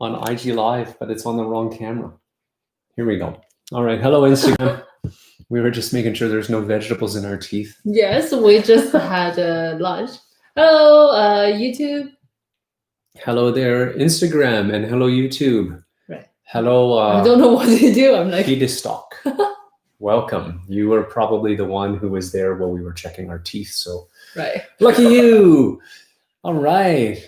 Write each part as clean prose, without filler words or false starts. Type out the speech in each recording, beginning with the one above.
on IG Live, but it's on the wrong camera. Here we go. All right. Hello, Instagram. We were just making sure there's no vegetables in our teeth. Yes, we just had lunch. Hello, YouTube. Hello there, Instagram, and hello, YouTube. Right. Hello. I don't know what to do. I'm like, Stock. Welcome. You were probably the one who was there while we were checking our teeth. So right. Lucky you. All right,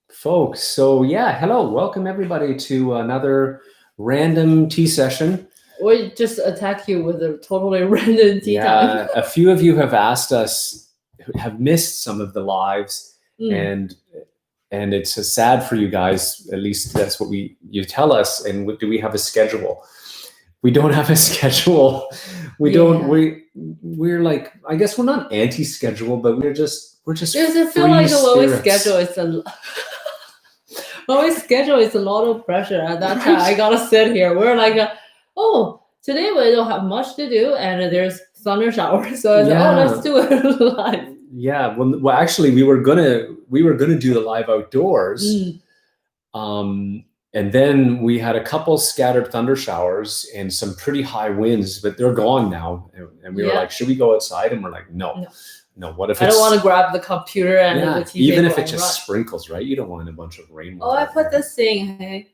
folks. So yeah, hello. Welcome everybody to another random tea session. We just attack you with a totally random tea time. A few of you have asked us, have missed some of the lives, and it's sad for you guys. At least that's what you tell us. And do we have a schedule? We don't have a schedule. We're like, I guess we're not anti-schedule, but we're just. Does it feel like when we schedule it's a lot of pressure at that time. I gotta sit here. We're like, today we don't have much to do, and there's thunder showers. So I said, let's do it live. Yeah. Well, actually, we were gonna do the live outdoors. And then we had a couple scattered thunder showers and some pretty high winds, but they're gone now. And we were like, should we go outside? And we're like, no. What if I don't want to grab the computer and the TV? Even if it just sprinkles, right? You don't want a bunch of rain. Oh, I put this thing.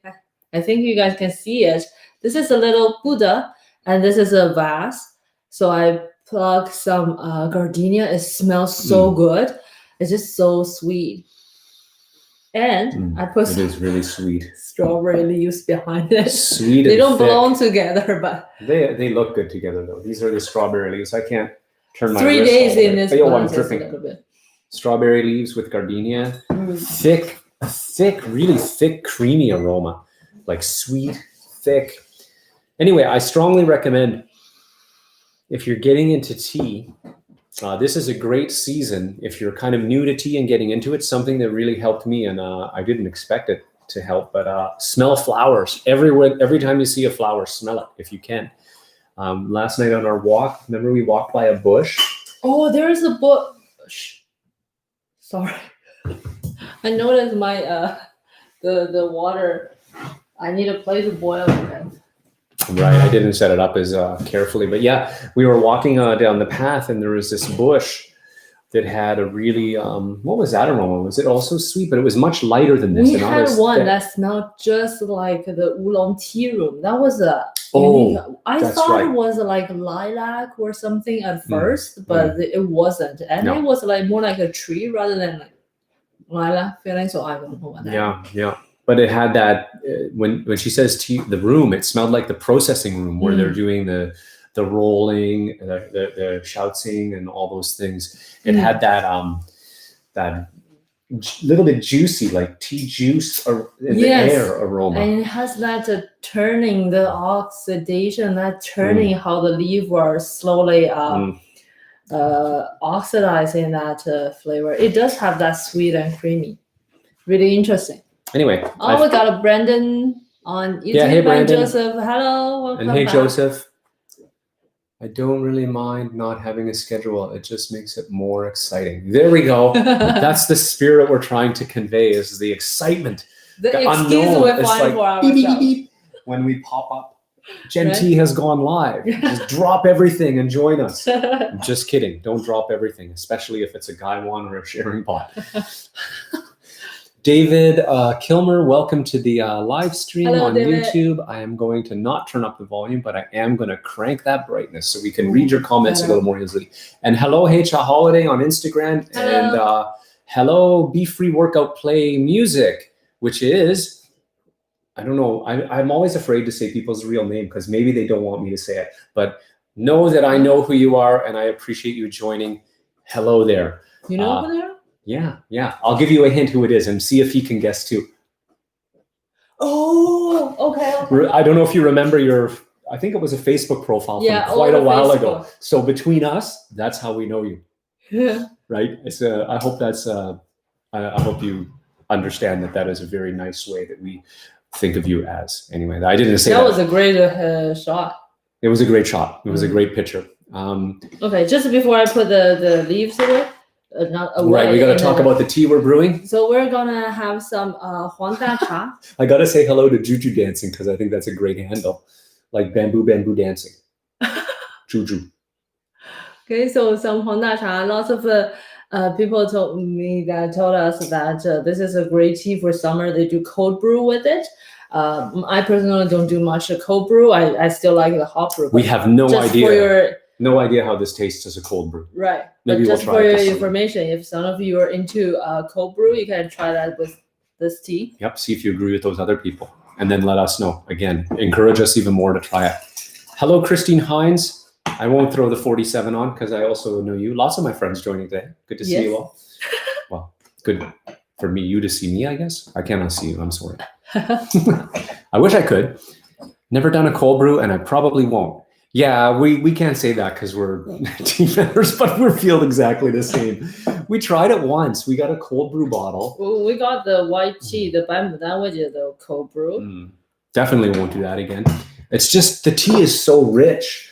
I think you guys can see it. This is a little Buddha, and this is a vase. So I plug some gardenia. It smells so good. It's just so sweet. And I put it is really sweet strawberry leaves behind it. Sweet. They don't belong together, but they look good together though. These are the strawberry leaves. I can't turn my 3 days in this. I'm tripping. Strawberry leaves with gardenia. Thick, really thick, creamy aroma. Like sweet, thick. Anyway, I strongly recommend if you're getting into tea. This is a great season if you're kind of new to tea and getting into it. Something that really helped me, and I didn't expect it to help, but smell flowers everywhere. Every time you see a flower, smell it if you can. Last night on our walk, remember we walked by a bush? Oh, there is a bush. Sorry, I noticed my the water. I need a place to boil again. Right, I didn't set it up as carefully, but yeah, we were walking down the path, and there was this bush that had a really what was that aroma? Was it also sweet? But it was much lighter than this. We had one that smelled just like the oolong tea room. That was I thought it was like lilac or something at first, but it wasn't, and it was like more like a tree rather than like lilac feeling. So I don't know what that. Yeah. But it had that when she says tea, the room, it smelled like the processing room where they're doing the rolling, the shouting, and all those things. It had that little bit juicy, like tea juice in the air aroma. And it has that turning, the oxidation, that turning how the leaf were slowly oxidizing that flavor. It does have that sweet and creamy. Really interesting. Anyway. We got a Brandon on YouTube. Hey Brandon. Joseph. Hello. Welcome and hey back. Joseph. I don't really mind not having a schedule. It just makes it more exciting. There we go. That's the spirit we're trying to convey, is the excitement. The excuse we're finding for ourselves. Beep, beep, beep. When we pop up, Gen T has gone live. Just drop everything and join us. I'm just kidding. Don't drop everything, especially if it's a gaiwan or a sharing pot. David Kilmer, welcome to the live stream on David. YouTube. I am going to not turn up the volume, but I am going to crank that brightness so we can read your comments a little more easily. And hello, H.A. Holiday on Instagram. And hello, Be Free Workout Play Music, which is, I don't know, I'm always afraid to say people's real name because maybe they don't want me to say it. But know that I know who you are, and I appreciate you joining. Hello there. You know who they are? Yeah. I'll give you a hint who it is and see if he can guess too. Oh, okay. I don't know if you remember I think it was a Facebook profile from quite a while ago. So between us, that's how we know you. Yeah. Right? I hope I hope you understand that is a very nice way that we think of you as. Anyway, I didn't say that. That was a great shot. It was a great shot. It was a great picture. Okay, just before I put the leaves away, not away. Right, we got to talk about the tea we're brewing. So we're gonna have some Huang Da Cha. I got to say hello to Juju Dancing because I think that's a great handle, like bamboo dancing. Juju. Okay, so some Huang Da Cha. Lots of people told us that this is a great tea for summer. They do cold brew with it. I personally don't do much cold brew. I still like the hot brew. We have no idea. For no idea how this tastes as a cold brew. Right. Maybe but just we'll try for it your information, if some of you are into cold brew, you can try that with this tea. Yep. See if you agree with those other people, and then let us know. Again, encourage us even more to try it. Hello, Christine Hines. I won't throw the 47 on because I also know you. Lots of my friends joining today. Good to see you all. Well, good for you to see me, I guess. I cannot see you. I'm sorry. I wish I could. Never done a cold brew, and I probably won't. Yeah, we can't say that because we're team members, but we feel exactly the same. We tried it once. We got a cold brew bottle. Well, we got the white tea, the baimudan, which is the cold brew. Definitely won't do that again. It's just the tea is so rich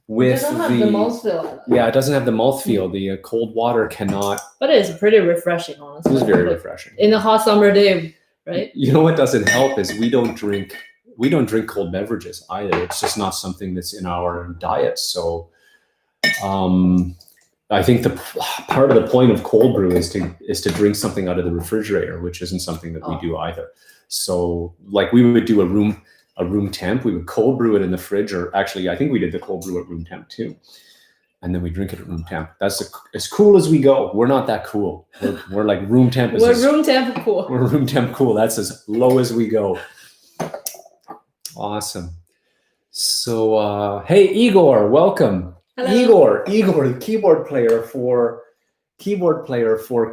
with it doesn't have the mouthfeel. Yeah, it doesn't have the mouthfeel. The cold water cannot. But it's pretty refreshing, honestly. It is very refreshing. In a hot summer day, right? You know what doesn't help is we don't drink cold beverages either. It's just not something that's in our diet. So I think the part of the point of cold brew is to drink something out of the refrigerator, which isn't something that we do either. So like we would do a room temp, we would cold brew it in the fridge, or actually I think we did the cold brew at room temp too. And then we drink it at room temp. That's as cool as we go. We're not that cool. We're like room temp. We're room temp cool. We're room temp cool. That's as low as we go. Awesome. So, hey, Igor, welcome. Hello. Igor, the keyboard player for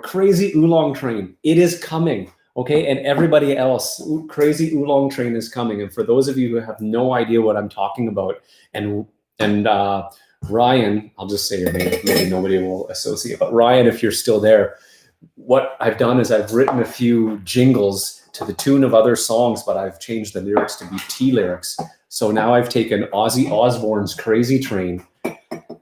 Crazy Oolong Train. It is coming, okay? And everybody else, Crazy Oolong Train is coming. And for those of you who have no idea what I'm talking about, and Ryan, I'll just say your name, maybe nobody will associate, but Ryan, if you're still there, what I've done is I've written a few jingles to the tune of other songs, but I've changed the lyrics to be tea lyrics. So now I've taken Ozzy Osbourne's Crazy Train,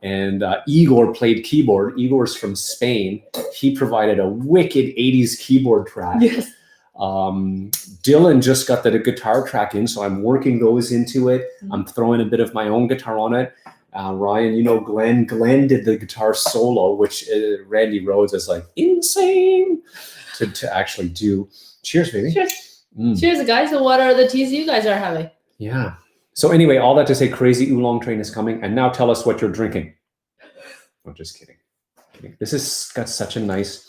and Igor played keyboard. Igor's from Spain. He provided a wicked 80s keyboard track. Yes. Dylan just got the guitar track in, so I'm working those into it. I'm throwing a bit of my own guitar on it. Ryan, you know Glenn. Glenn did the guitar solo, which Randy Rhoads is like insane to actually do. Cheers, baby. Cheers. Cheers, guys. So what are the teas you guys are having? Yeah. So anyway, all that to say, Crazy Oolong Train is coming. And now tell us what you're drinking. I'm just kidding. This has got such a nice,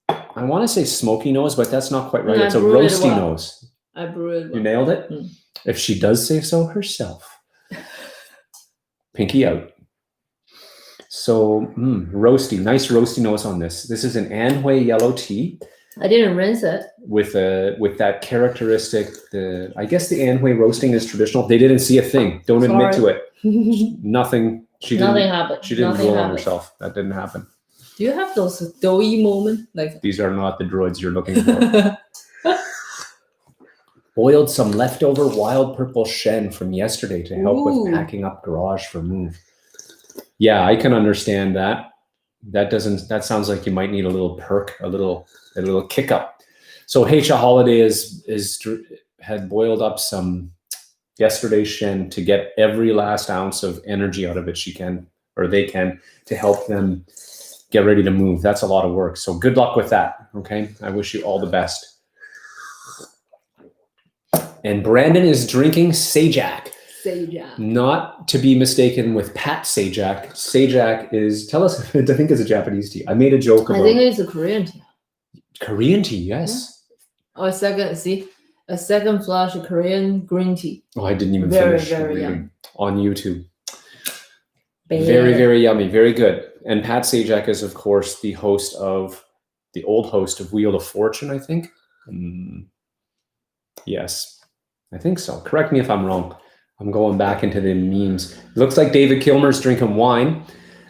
I want to say smoky nose, but that's not quite right. It's a roasty nose. I brew it well. You nailed it? If she does say so herself. Pinky out. So roasty, nice roasty nose on this. This is an Anhui yellow tea. I didn't rinse it. With that characteristic, I guess the Anhui roasting is traditional. They didn't see a thing. Don't admit to it. Nothing. Nothing happened. She didn't roll on herself. That didn't happen. Do you have those doughy moments? Like these are not the droids you're looking for. Boiled some leftover wild purple shen from yesterday to help with packing up garage for move. Yeah, I can understand that. That sounds like you might need a little perk, a little kick up. So Heisha Holiday had boiled up some yesterday's shen to get every last ounce of energy out of it they can to help them get ready to move. That's a lot of work. So good luck with that. Okay. I wish you all the best. And Brandon is drinking Sajak. Sajak. Not to be mistaken with Pat Sajak. Sajak is, tell us, I think it's a Japanese tea. I made a joke about. I think it's a Korean tea. Korean tea, yes. Yeah. Oh, a second flush of Korean green tea. Oh, I didn't even finish very yummy. On YouTube. Very, very yummy. Very good. And Pat Sajak is, of course, the old host of Wheel of Fortune, I think. Yes, I think so. Correct me if I'm wrong. I'm going back into the memes. It looks like David Kilmer's drinking wine,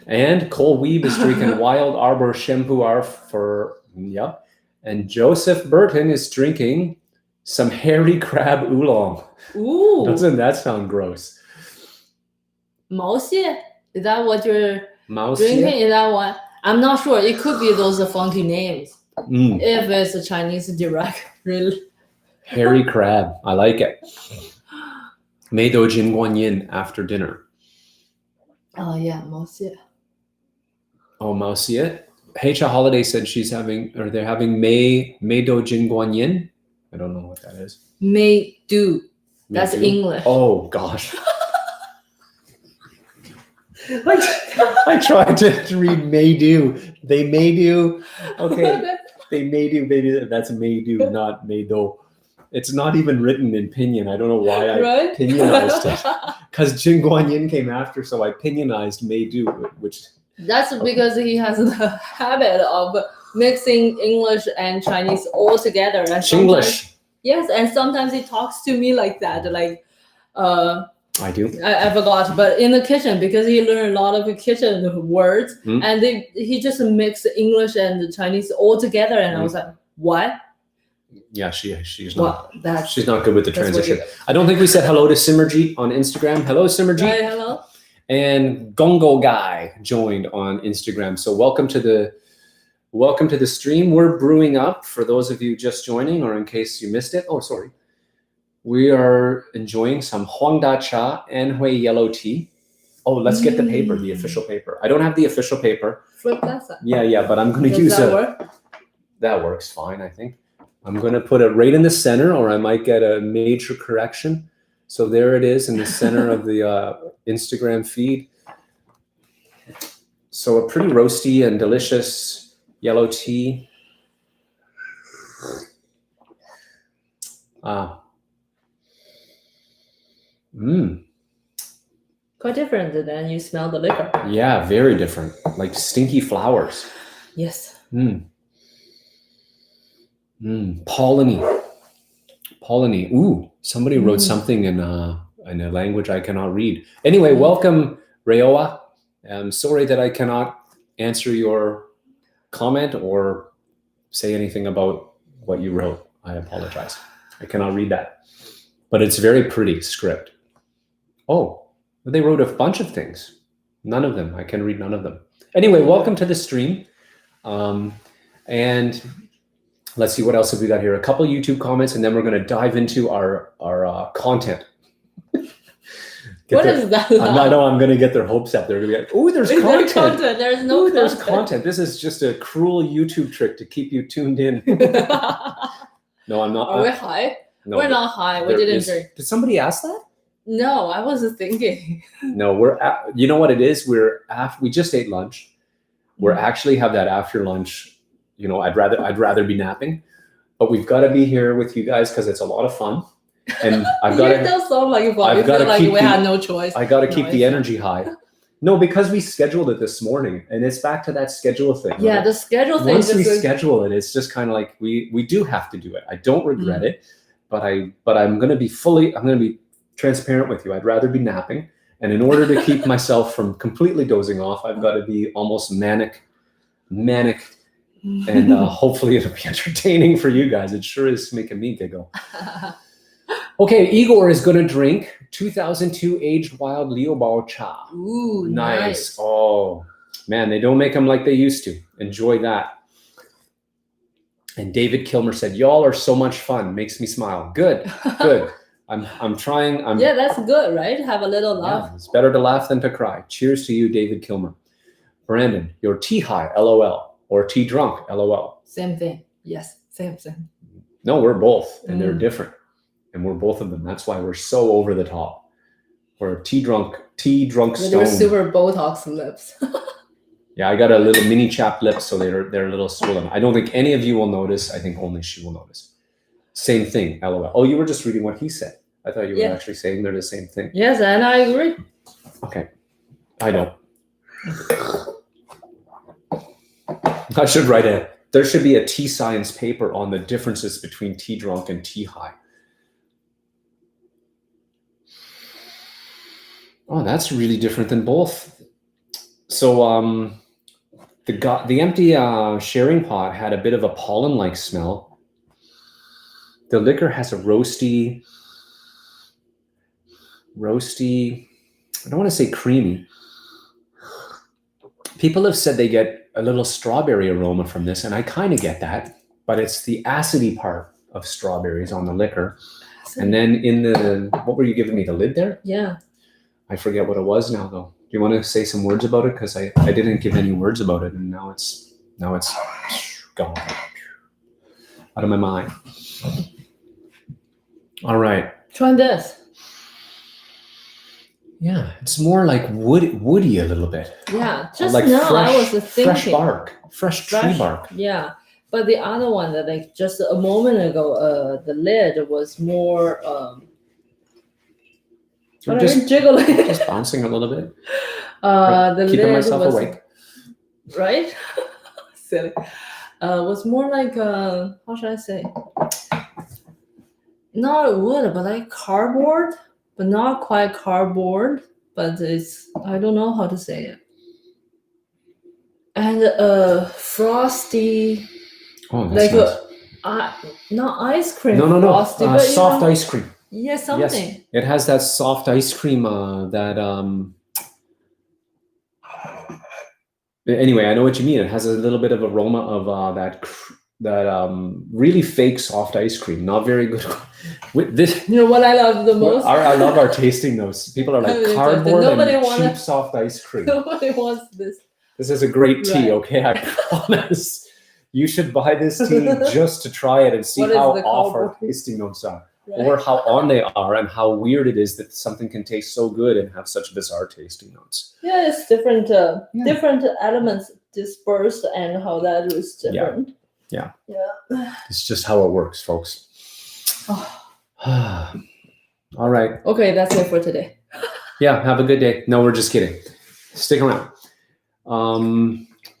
and Cole Weeb is drinking Wild Arbor Shempuar yep. And Joseph Burton is drinking some hairy crab oolong. Ooh. Doesn't that sound gross? 毛蟹? Is that what you're Mouse drinking? Is that what? I'm not sure. It could be those funky names. Mm. If it's a Chinese direct, really. Hairy crab. I like it. 梅豆金观音 after dinner. Oh yeah, most yeah. Oh, Mao Xie. Hecha Holiday said they're having Mei Do Jin Guan Yin. I don't know what that is. May do. That's do? English. Oh gosh. I tried to read may do. They may do. Okay. They may do. Maybe that's may do, not may do. It's not even written in pinyin. I don't know why I Right? pinionized it. Because Jin Guan Yin came after, so I pinionized may do, which. That's because he has the habit of mixing English and Chinese all together. And Chinglish. Yes, and sometimes he talks to me like that, like. I do. I forgot, but in the kitchen, because he learned a lot of kitchen words, and he just mixed English and Chinese all together, and I was like, what? Yeah, she's not. Well, she's not good with the transition. I don't think we said hello to Simmerjeet on Instagram. Hello, Simmerjeet. Right, hello. And Gongo Guy joined on Instagram. So welcome to the stream. We're brewing up for those of you just joining, or in case you missed it. Oh, sorry. We are enjoying some Huangda Cha Anhui yellow tea. Oh, let's get the paper, the official paper. I don't have the official paper. Flip that side. Yeah, but I'm going to use that work? That works fine, I think. I'm going to put it right in the center, or I might get a major correction. So there it is in the center of the Instagram feed. So a pretty roasty and delicious yellow tea. Quite different than you smell the liquor. Yeah, very different. Like stinky flowers. Yes. Polleny. Ooh, somebody wrote something in a language I cannot read. Anyway, welcome, Rayoa. I'm sorry that I cannot answer your comment or say anything about what you wrote. I apologize. I cannot read that. But it's very pretty script. Oh, they wrote a bunch of things. None of them. I can read none of them. Anyway, welcome to the stream. And let's see, what else have we got here? A couple YouTube comments, and then we're going to dive into our content. What is that? I know I'm going to get their hopes up. They're going to be like, oh, there's content. There's no content. There's content. This is just a cruel YouTube trick to keep you tuned in. No, I'm not. Are we high? No, we're not high. We didn't drink. Did somebody ask that? No, I was thinking. No, you know what it is? We just ate lunch. We're actually have that after lunch. You know, I'd rather be napping, but we've got to be here with you guys because it's a lot of fun. And I've got to. That sound like fun. I've got to like we had no choice. I got to keep the energy high. No, because we scheduled it this morning, and it's back to that schedule thing. Yeah, right? the schedule thing. Once we schedule it, it's just kind of like we do have to do it. I don't regret it, but I'm going to be transparent with you. I'd rather be napping, and in order to keep myself from completely dozing off, I've got to be almost manic, and hopefully it'll be entertaining for you guys. It sure is making me giggle. Okay, Igor is going to drink 2002 aged wild Liubao cha. Ooh, nice. Oh, man, they don't make them like they used to. Enjoy that. And David Kilmer said, y'all are so much fun. Makes me smile. Good. I'm trying. Yeah, that's good, right? Have a little laugh. Yeah, it's better to laugh than to cry. Cheers to you, David Kilmer. Brandon, you're tea high, LOL, or tea drunk, LOL. Same thing. Yes, same. No, we're both, and they're different. And we're both of them. That's why we're so over the top. We're tea drunk stone. They're super Botox lips. Yeah, I got a little mini chapped lips, so they're a little swollen. I don't think any of you will notice. I think only she will notice. Same thing, LOL. Oh, you were just reading what he said. I thought you were actually saying they're the same thing. Yes, and I agree. Okay. I know. I should there should be a tea science paper on the differences between tea drunk and tea high. Oh, that's really different than both. So the empty sharing pot had a bit of a pollen-like smell. The liquor has a roasty, I don't want to say creamy. People have said they get a little strawberry aroma from this, and I kind of get that, but it's the acidy part of strawberries on the liquor. And then in the, what were you giving me, the lid there? Yeah. I forget what it was now, though. Do you want to say some words about it? Because I didn't give any words about it, and now it's gone out of my mind. All right. Try this. Yeah, it's more like woody a little bit. Yeah, just like now I was thinking. Fresh bark, fresh tree bark. Yeah, but the other one that like just a moment ago, the lid was more Just jiggling, just bouncing a little bit. The keeping lid myself was, awake. Right? Silly. Was more like how should I say? Not wood, but like cardboard. But not quite cardboard, but it's, I don't know how to say it. And frosty, that's like nice. not ice cream. No. Frosty, but soft ice cream. Yeah, something. Yes, it has that soft ice cream. Anyway, I know what you mean. It has a little bit of aroma of that really fake soft ice cream. Not very good. With this, you know what I love the most? I love our tasting notes. People are like cardboard and cheap soft ice cream. Nobody wants this. This is a great tea, okay? I promise. You should buy this tea just to try it and see how off our tasting notes are. Right. Or how on they are, and how weird it is that something can taste so good and have such bizarre tasting notes. Yeah, it's different. Different elements dispersed, and how that is different. Yeah. It's just how it works, folks. All right. Okay, that's it for today. Yeah, have a good day. No, we're just kidding. Stick around.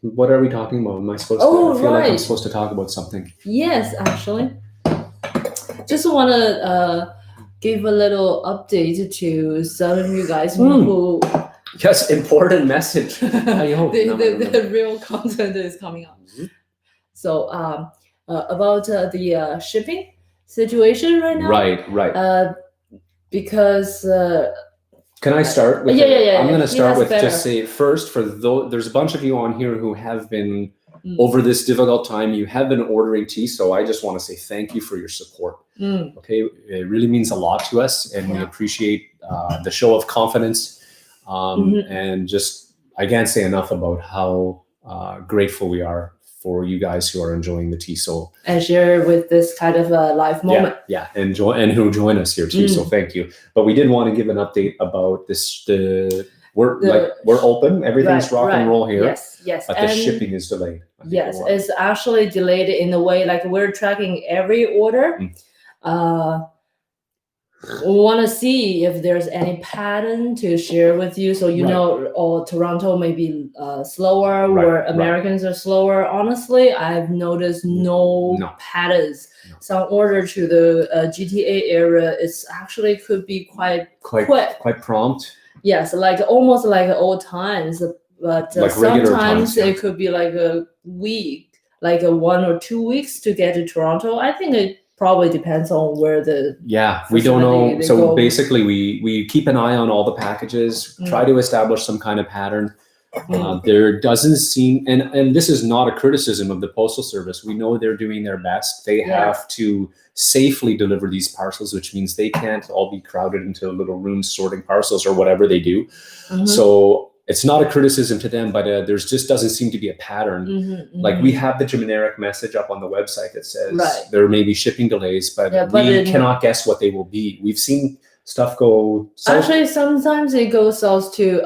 What are we talking about? Am I supposed to? I feel like I'm supposed to talk about something. Yes, actually. Just want to give a little update to some of you guys who. Yes, important message. I hope. The real content is coming up. Mm-hmm. So about the shipping situation right now. Right. Because. Can I start with yeah. I'm going to start with just say first, for there's a bunch of you on here who have been over this difficult time, you have been ordering tea. So I just want to say thank you for your support. Okay. It really means a lot to us, and we appreciate the show of confidence. And just, I can't say enough about how grateful we are for you guys who are enjoying the tea. So and share with this kind of a live moment. Yeah, and who join us here too. So thank you. But we did want to give an update about this. We're open. Everything's rock and roll here. Yes. But the shipping is delayed. Yes, it's actually delayed in a way like we're tracking every order. We want to see if there's any pattern to share with you, so know, Toronto may be slower, where Americans are slower. Honestly, I've noticed no patterns. Some order to the GTA area, it's actually could be quite quick, quite prompt. Yes, like almost like old times, but like sometimes it could be like a week, like 1 or 2 weeks to get to Toronto. I think it probably depends on where we don't know. So basically we keep an eye on all the packages, try to establish some kind of pattern. There doesn't seem, and this is not a criticism of the Postal Service. We know they're doing their best. They have to safely deliver these parcels, which means they can't all be crowded into little rooms sorting parcels or whatever they do. So it's not a criticism to them, but there's just doesn't seem to be a pattern. Like we have the generic message up on the website that says there may be shipping delays, but we cannot guess what they will be. We've seen stuff go south. Actually, sometimes it goes south to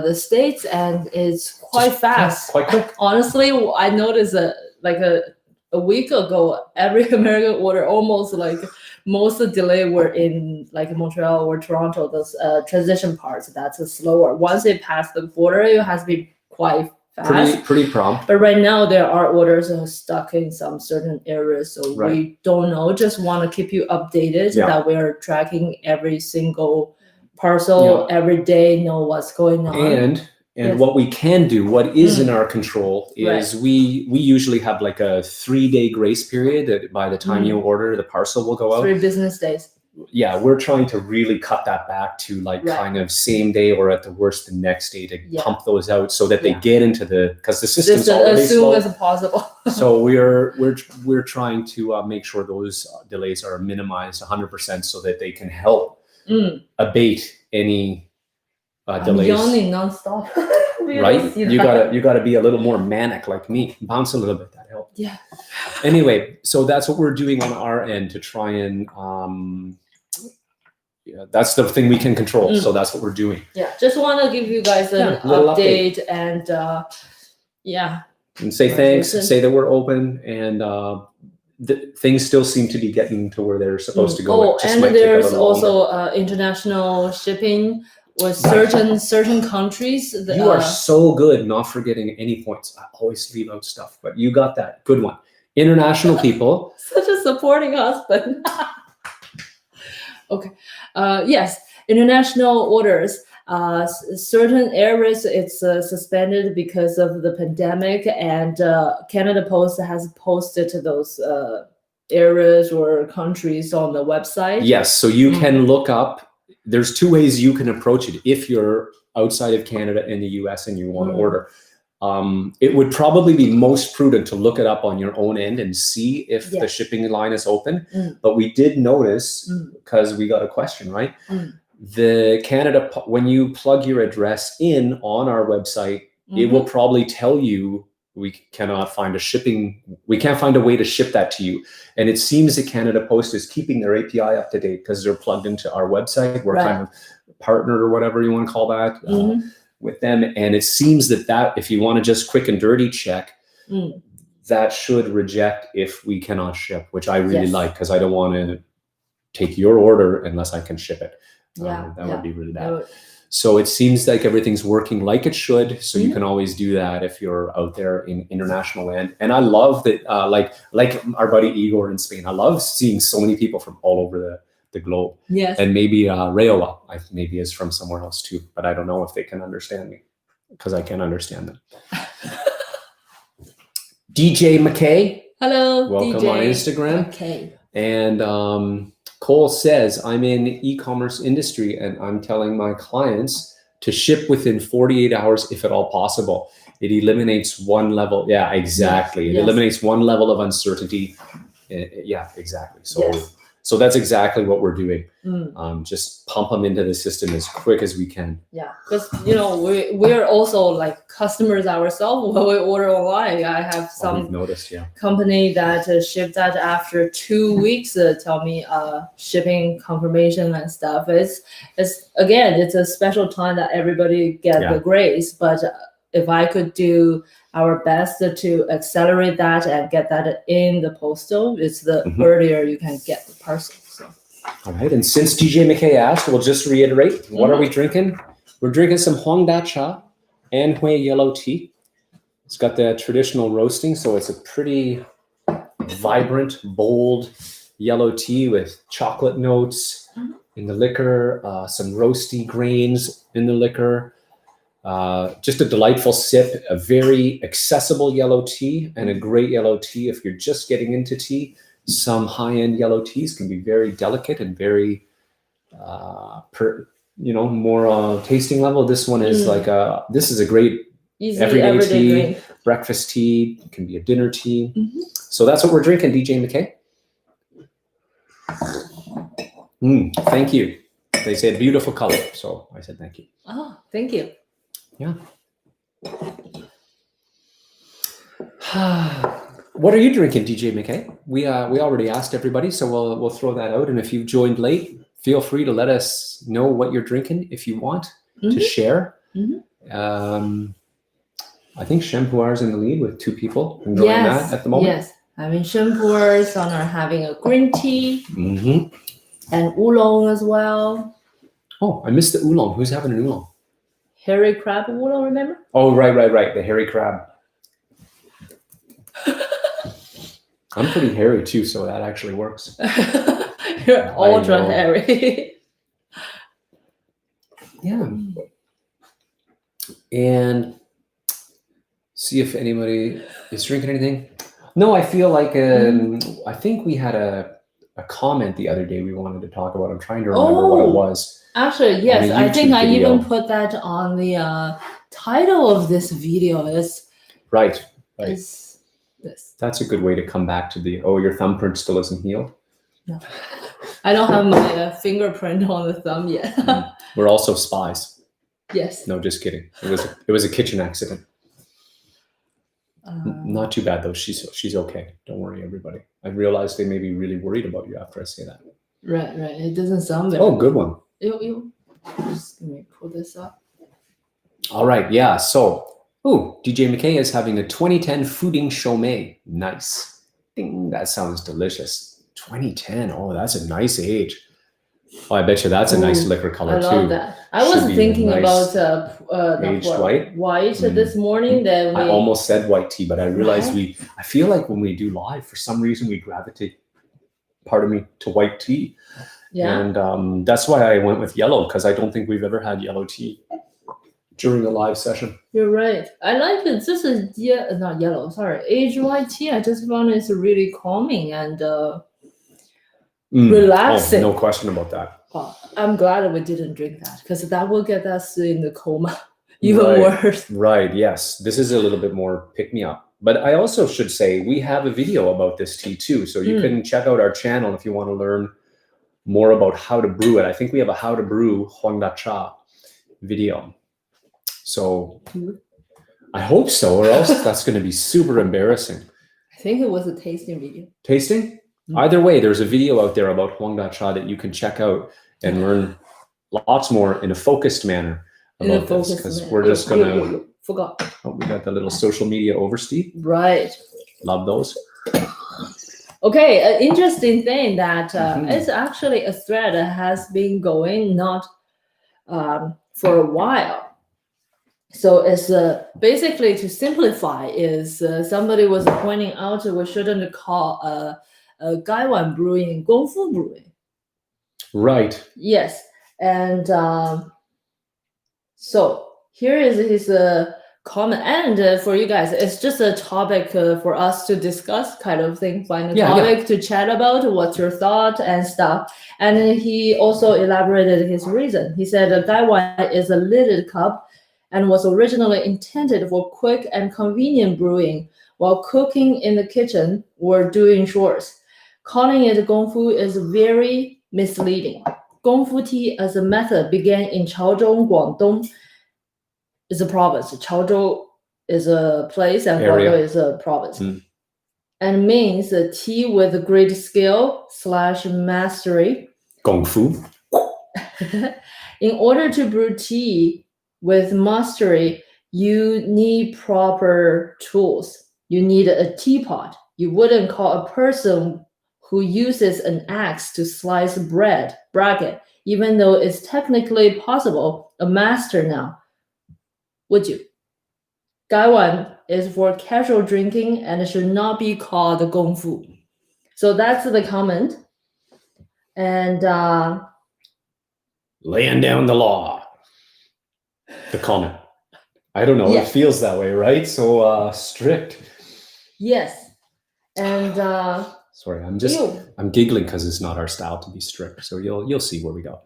the States, and it's quite fast. Quite quick. Honestly, I noticed like a week ago, every American order almost like most of the delay were in like Montreal or Toronto, those transition parts. That's slower. Once it passed the border, it has been quite fast. Pretty prompt. But right now there are orders stuck in some certain areas, so we don't know. Just want to keep you updated that we're tracking every single parcel every day, know what's going on. And what we can do, what is in our control, is we usually have like a 3-day grace period that by the time you order, the parcel will go out. 3 business days. yeah, we're trying to really cut that back to like kind of same day or at the worst the next day to pump those out so that they get into because the system's already as soon slow. as possible. So we're trying to make sure those delays are minimized 100% so that they can help abate any delays. I'm yawning nonstop. Right? You gotta be a little more manic like me. Bounce a little bit. That helps. Yeah. Anyway, so that's what we're doing on our end to try and that's the thing we can control. So that's what we're doing. Yeah. Just want to give you guys an update and and say thanks. Say that we're open and things still seem to be getting to where they're supposed to go. Oh, and there's also international shipping. With certain countries. You are so good not forgetting any points. I always leave out stuff, but you got that. Good one. International people. Such a supporting husband. Okay. Yes, international orders. Certain areas it's suspended because of the pandemic, and Canada Post has posted those areas or countries on the website. Yes, so you can look up. There's two ways you can approach it if you're outside of Canada and the US and you want to order. It would probably be most prudent to look it up on your own end and see if the shipping line is open. But we did notice, because we got a question, right? The Canada, when you plug your address in on our website, it will probably tell you we cannot find we can't find a way to ship that to you. And it seems that Canada Post is keeping their API up to date because they're plugged into our website. We're kind of partnered or whatever you want to call that with them. And it seems that if you want to just quick and dirty check, that should reject if we cannot ship, which I really like because I don't want to take your order unless I can ship it. That would be really bad. So it seems like everything's working like it should. So you can always do that if you're out there in international land. And I love that, like our buddy Igor in Spain, I love seeing so many people from all over the globe. Yes. And maybe Rayola maybe is from somewhere else too, but I don't know if they can understand me because I can't understand them. DJ McKay. Hello, welcome DJ on Instagram. Okay. And Cole says, I'm in e-commerce industry and I'm telling my clients to ship within 48 hours if at all possible. It eliminates one level. Yeah, exactly. It eliminates one level of uncertainty. Yeah, exactly. So that's exactly what we're doing. Just pump them into the system as quick as we can. Yeah, because we're also like customers ourselves when we order online. I have some noticed, company that shipped that after 2 weeks. Tell me shipping confirmation and stuff. It's a special time that everybody get the grace. But if I could do our best to accelerate that and get that in the postal, it's the earlier you can get the parcel. So. All right, and since DJ McKay asked, we'll just reiterate, what are we drinking? We're drinking some Huangda Cha and Hui yellow tea. It's got the traditional roasting, so it's a pretty vibrant, bold yellow tea with chocolate notes in the liquor, some roasty grains in the liquor. Just a delightful sip, a very accessible yellow tea and a great yellow tea. If you're just getting into tea, some high-end yellow teas can be very delicate and very, more tasting level. This one is this is a great easy everyday tea, drink. breakfast tea, it can be a dinner tea. So that's what we're drinking, DJ McKay. Thank you. They said beautiful color, so I said thank you. Oh, thank you. Yeah. What are you drinking, DJ McKay? We already asked everybody, so we'll throw that out. And if you've joined late, feel free to let us know what you're drinking if you want to share. I think Shampuar is in the lead with 2 people enjoying that at the moment. Yes, I mean Shampuar are having a green tea and oolong as well. Oh, I missed the oolong. Who's having an oolong? Hairy crab oolong, remember? Oh, right. The hairy crab. I'm pretty hairy too, so that actually works. You're ultra hairy. Yeah. And see if anybody is drinking anything. No, I feel like I think we had a a comment the other day we wanted to talk about. I'm trying to remember what it was. Actually, yes, I think I video. even put that on the title of this video. Right. Is this. That's a good way to come back to your thumbprint still isn't healed. No, I don't have my fingerprint on the thumb yet. We're also spies. Yes. No, just kidding. It was a kitchen accident. Not too bad though. She's okay. Don't worry, everybody. I realized they may be really worried about you after I say that. Right. It doesn't sound very. Oh, good one. You. Just let me pull this up. All right. Yeah. So, DJ McKay is having a 2010 Fooding Chaumet. Nice. Ding, that sounds delicious. 2010. Oh, that's a nice age. Oh, I bet you that's a nice liquor color too. I love that. I was thinking about aged white this morning. That I almost said white tea, but I realized I feel like when we do live, for some reason we gravitate, to white tea. Yeah. And that's why I went with yellow, because I don't think we've ever had yellow tea during a live session. You're right. I like it. This is not yellow. Sorry, aged white tea. I just found it's really calming and relaxing. No question about that. Oh, I'm glad we didn't drink that, because that will get us in the coma even worse. Right. Yes. This is a little bit more pick me up. But I also should say we have a video about this tea too, so you can check out our channel if you want to learn more about how to brew it. I think we have a how to brew Huang Da Cha video. So I hope so, or else that's going to be super embarrassing. I think it was a tasting video. Tasting? Either way, there's a video out there about Huang Da Cha that you can check out and learn lots more in a focused manner about this, because we're just going to... Forgot. Oh, we got the little social media oversteep. Right. Love those. Okay, an interesting thing that it's actually a thread that has been going not for a while. So it's basically, to simplify, is somebody was pointing out we shouldn't call gaiwan brewing gongfu brewing. Right. Yes, and so here is his comment, and for you guys, it's just a topic for us to discuss, kind of thing. Find a topic to chat about. What's your thought and stuff? And he also elaborated his reason. He said a gaiwan is a lidded cup and was originally intended for quick and convenient brewing while cooking in the kitchen or doing chores. Calling it gongfu is very misleading. Gongfu tea as a method began in Chaozhou, Guangdong. Is a province. Chaozhou is a place and Guangdong is a province. And means a tea with great skill / mastery. Gongfu. In order to brew tea with mastery, you need proper tools. You need a teapot. You wouldn't call a person who uses an axe to slice bread, bracket, even though it's technically possible, a master now. Would you? Gaiwan is for casual drinking and it should not be called gongfu. So that's the comment. And laying down the law. The comment. I don't know. It feels that way, right? So strict. Yes. And sorry, I'm giggling because it's not our style to be strict. So you'll see where we go.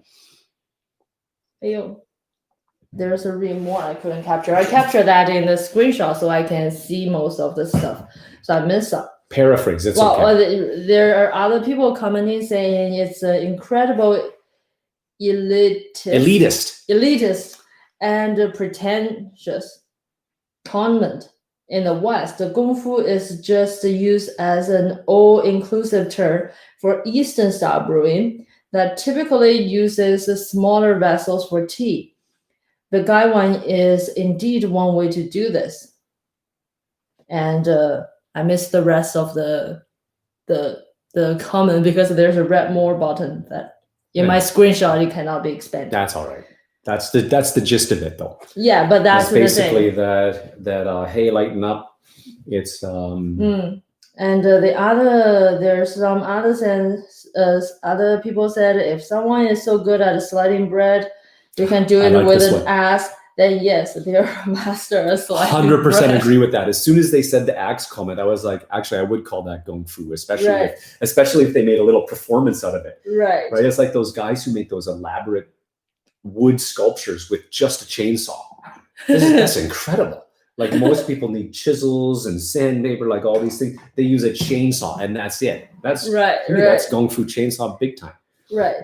There's a real more I couldn't capture. I captured that in the screenshot so I can see most of the stuff. So I missed some. Paraphrase. It's okay. There are other people commenting saying it's an incredible elitist and pretentious convent in the West. The gongfu is just used as an all-inclusive term for Eastern style brewing that typically uses smaller vessels for tea. The gaiwan is indeed one way to do this. And I missed the rest of the comment because there's a read more button that in my screenshot it cannot be expanded. That's all right. That's the gist of it, though. Yeah, but that's basically that hey, lighten up. It's And there's some other sense. Other people said if someone is so good at sliding bread, you can do it with an axe. then yes, they're master as like 100% agree with that. As soon as they said the axe comment, I was like, actually, I would call that gongfu, especially if they made a little performance out of it. Right. It's like those guys who make those elaborate wood sculptures with just a chainsaw. That's incredible. Like most people need chisels and sandpaper, like all these things. They use a chainsaw, and that's it. That's That's gongfu chainsaw big time. Right.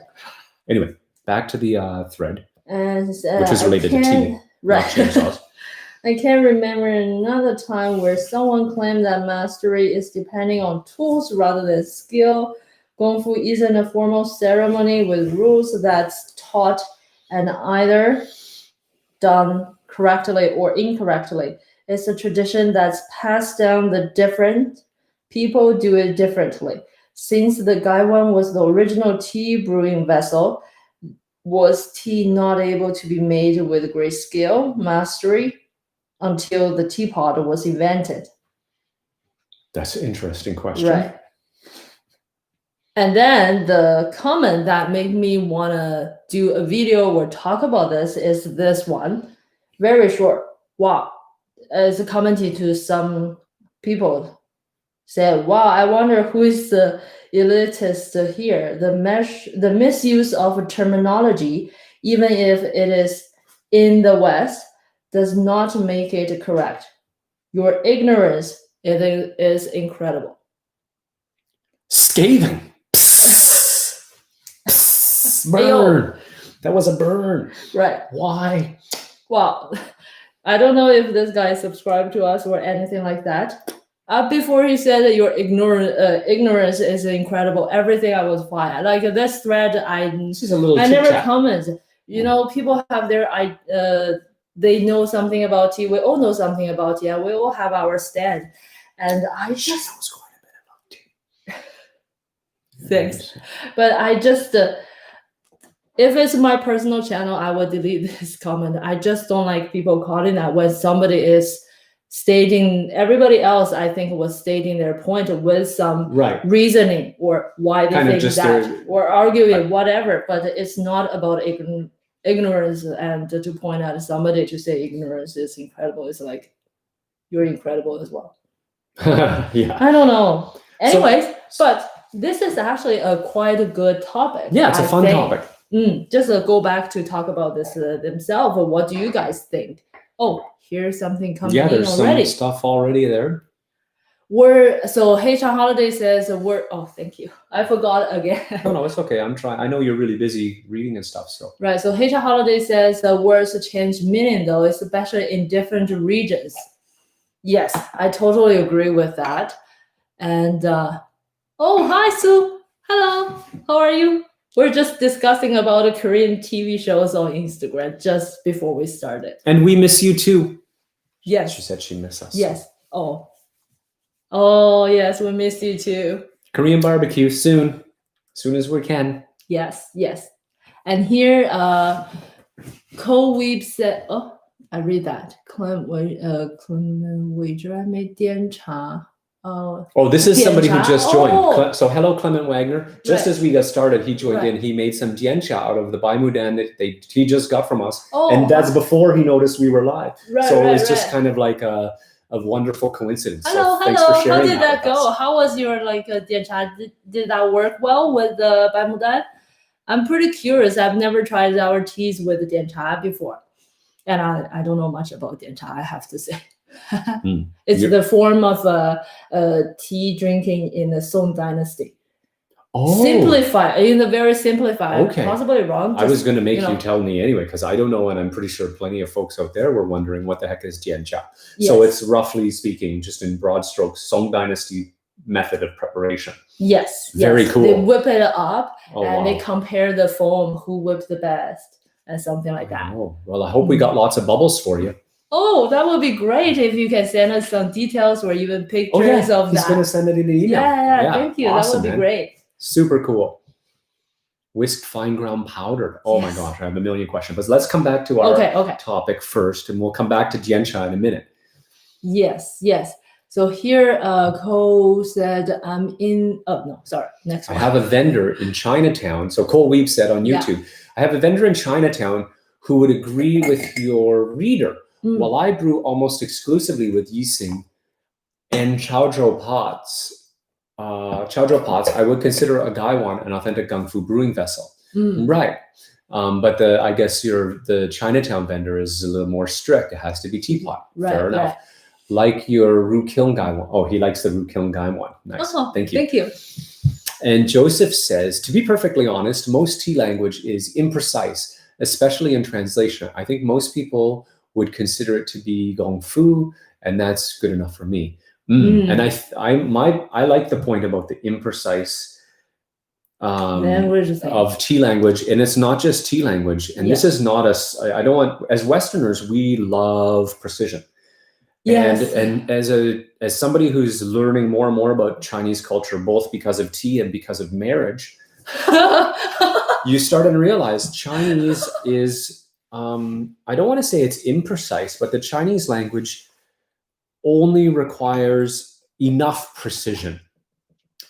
Anyway, back to the thread, and which is related to tea, not chainsaws. I can't remember another time where someone claimed that mastery is depending on tools rather than skill. Gongfu isn't a formal ceremony with rules that's taught and either done correctly or incorrectly. It's a tradition that's passed down. The different people do it differently. Since the gaiwan was the original tea brewing vessel, was tea not able to be made with great skill, mastery, until the teapot was invented? That's an interesting question. Right. And then the comment that made me want to do a video or talk about this is this one. Very short. Wow. As a commenting to some people said, wow, I wonder who is the elitist here. The misuse of terminology, even if it is in the West, does not make it correct. Your ignorance is incredible. Scathing. Psst. Psst. Burn. That was a burn. Right. Why? Well, I don't know if this guy subscribed to us or anything like that. Before he said that your ignorance is incredible, everything I was fine. Like this thread, I never comment. You know, people have their they know something about tea. We all know something about tea. We all have our stand, and I just knows quite a bit about tea. Thanks, but I just. If it's my personal channel, I will delete this comment. I just don't like people calling that when somebody is stating, everybody else, I think, was stating their point with some reasoning or why they think that, or arguing, whatever. But it's not about ignorance, and to point out somebody to say ignorance is incredible. It's like, you're incredible as well. Yeah. I don't know. Anyways, but this is actually quite a good topic. Yeah, it's a fun topic. Just go back to talk about this themselves. What do you guys think? Oh, here's something coming in already. Yeah, there's some stuff already there. So Heisha Holiday says oh, thank you. I forgot again. No, it's okay. I'm trying. I know you're really busy reading and stuff still. Right. So Heisha Holiday says words change meaning though, especially in different regions. Yes, I totally agree with that. And oh, hi Sue. Hello. How are you? We're just discussing about the Korean TV shows on Instagram just before we started. And we miss you too. Yes. She said she missed us. Yes. Oh, yes, we miss you too. Korean barbecue soon as we can. Yes. And here, Cole Weeb said, oh, I read that. Oh, this is somebody who just joined. Oh. So hello, Clement Wagner. Just as we got started, he joined in. He made some diancha out of the baimudan that he just got from us. Oh, and that's before he noticed we were live. So it was just kind of like a wonderful coincidence. Hello. Thanks for sharing. How did that go? How was your diancha? Did that work well with the baimudan? I'm pretty curious. I've never tried our teas with diancha before. And I don't know much about diancha, I have to say. It's the form of tea drinking in the Song Dynasty. Oh, simplified in a very simplified. Okay, possibly wrong. I was going to make you tell me anyway because I don't know, and I'm pretty sure plenty of folks out there were wondering what the heck is diancha. Yes. So it's roughly speaking, just in broad strokes, Song Dynasty method of preparation. Yes, very cool. They whip it up and they compare the foam, who whipped the best, and something like that. Oh, well, I hope we got lots of bubbles for you. Oh, that would be great if you can send us some details or even pictures of that. He's going to send it in the email. Yeah, thank you. Awesome, that would be great. Super cool. Whisked fine ground powder. Oh my gosh, I have a million questions. But let's come back to our topic first, and we'll come back to diancha in a minute. Yes. So here, Cole said, I'm in. Oh, no, sorry. Next one. I have a vendor in Chinatown. So Cole Weeb said on YouTube, I have a vendor in Chinatown who would agree with your reader. Mm. While I brew almost exclusively with Yixing and Chaozhou pots, I would consider a gaiwan an authentic gongfu brewing vessel. Mm. Right. But I guess the Chinatown vendor is a little more strict. It has to be teapot. Right, Fair enough. right. Like your Rukiln gaiwan. Oh, he likes the Rukiln gaiwan. Nice. Oh, thank you. Thank you. And Joseph says, to be perfectly honest, most tea language is imprecise, especially in translation. I think most people would consider it to be gongfu, and that's good enough for me. And I like the point about the imprecise language of tea language, and it's not just tea language. And this is not I don't want, as Westerners, we love precision. Yes. And as somebody who's learning more and more about Chinese culture, both because of tea and because of marriage, you start to realize Chinese is, I don't want to say it's imprecise, but the Chinese language only requires enough precision.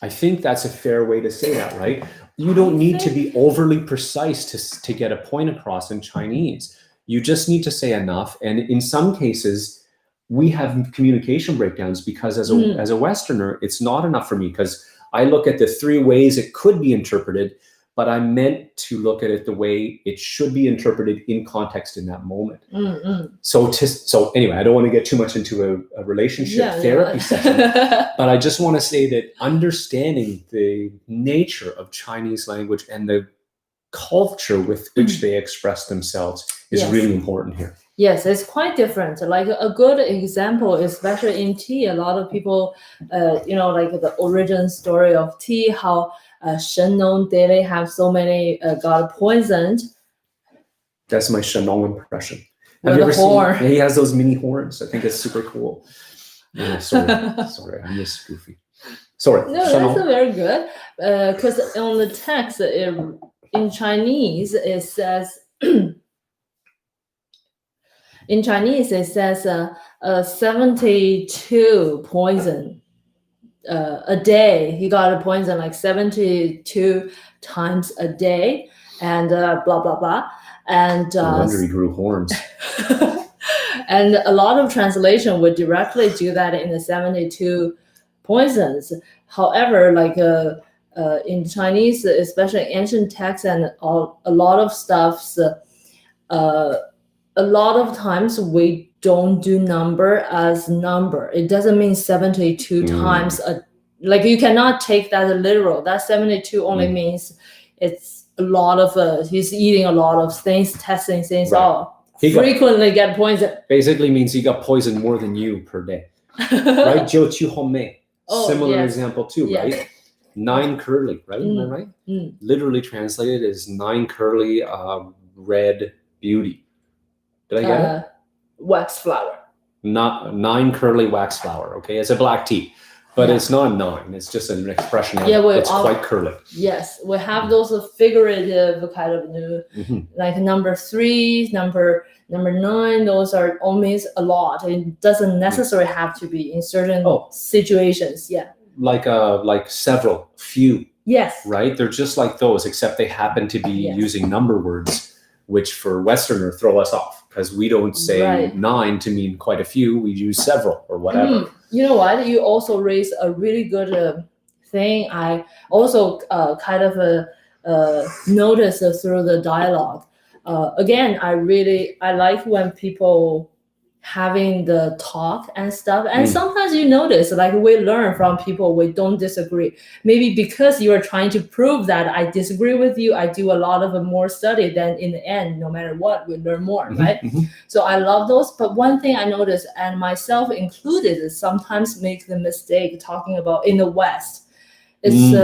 I think that's a fair way to say that, right? You don't need to be overly precise to get a point across in Chinese. You just need to say enough. And in some cases, we have communication breakdowns because as a Westerner, it's not enough for me because I look at the 3 ways it could be interpreted, but I meant to look at it the way it should be interpreted in context in that moment. So anyway, I don't want to get too much into a relationship therapy session, but I just want to say that understanding the nature of Chinese language and the culture with which they express themselves is really important here. Yes, it's quite different. Like a good example, especially in tea, a lot of people, like the origin story of tea, how Shenong daily have so many got poisoned. That's my Shenong impression. Have you ever seen? He has those mini horns. I think it's super cool. Yeah, sorry, I'm just goofy. Sorry. No, Shenong. that's very good. Because on the text in Chinese it says. In Chinese, it says 72 poison a day. He got a poison like 72 times a day, and blah blah blah. And no wonder he grew horns. And a lot of translation would directly do that in the 72 poisons. However, like in Chinese, especially ancient texts and a lot of stuffs. A lot of times we don't do number as number. It doesn't mean 72 times. Like you cannot take that literal. That 72 only means it's a lot of, he's eating a lot of things, testing things out. He frequently get poison. Basically means he got poisoned more than you per day. Right? Jiu Qu Hong Mei. Similar example too, right? 9 curly, right? Am I right? Literally translated as 9 curly red beauty. Did I get it? Wax flower. Not 9 curly wax flower. Okay, it's a black tea, but it's not 9. It's just an expression of it's quite curly. Yes, we have those figurative kind of like number 3, number 9. Those are always a lot. It doesn't necessarily have to be in certain situations. Yeah. Like several, few. Yes. Right. They're just like those, except they happen to be using number words, which for Westerner throw us off. Because we don't say 9 to mean quite a few. We use several or whatever. You know what? You also raised a really good thing. I also kind of noticed through the dialogue. Again, I like when people having the talk and stuff. And sometimes you notice, like we learn from people we don't disagree. Maybe because you are trying to prove that I disagree with you, I do a lot of more study. Then in the end, no matter what, we learn more, right? So I love those. But one thing I noticed, and myself included, is sometimes make the mistake talking about in the West. It's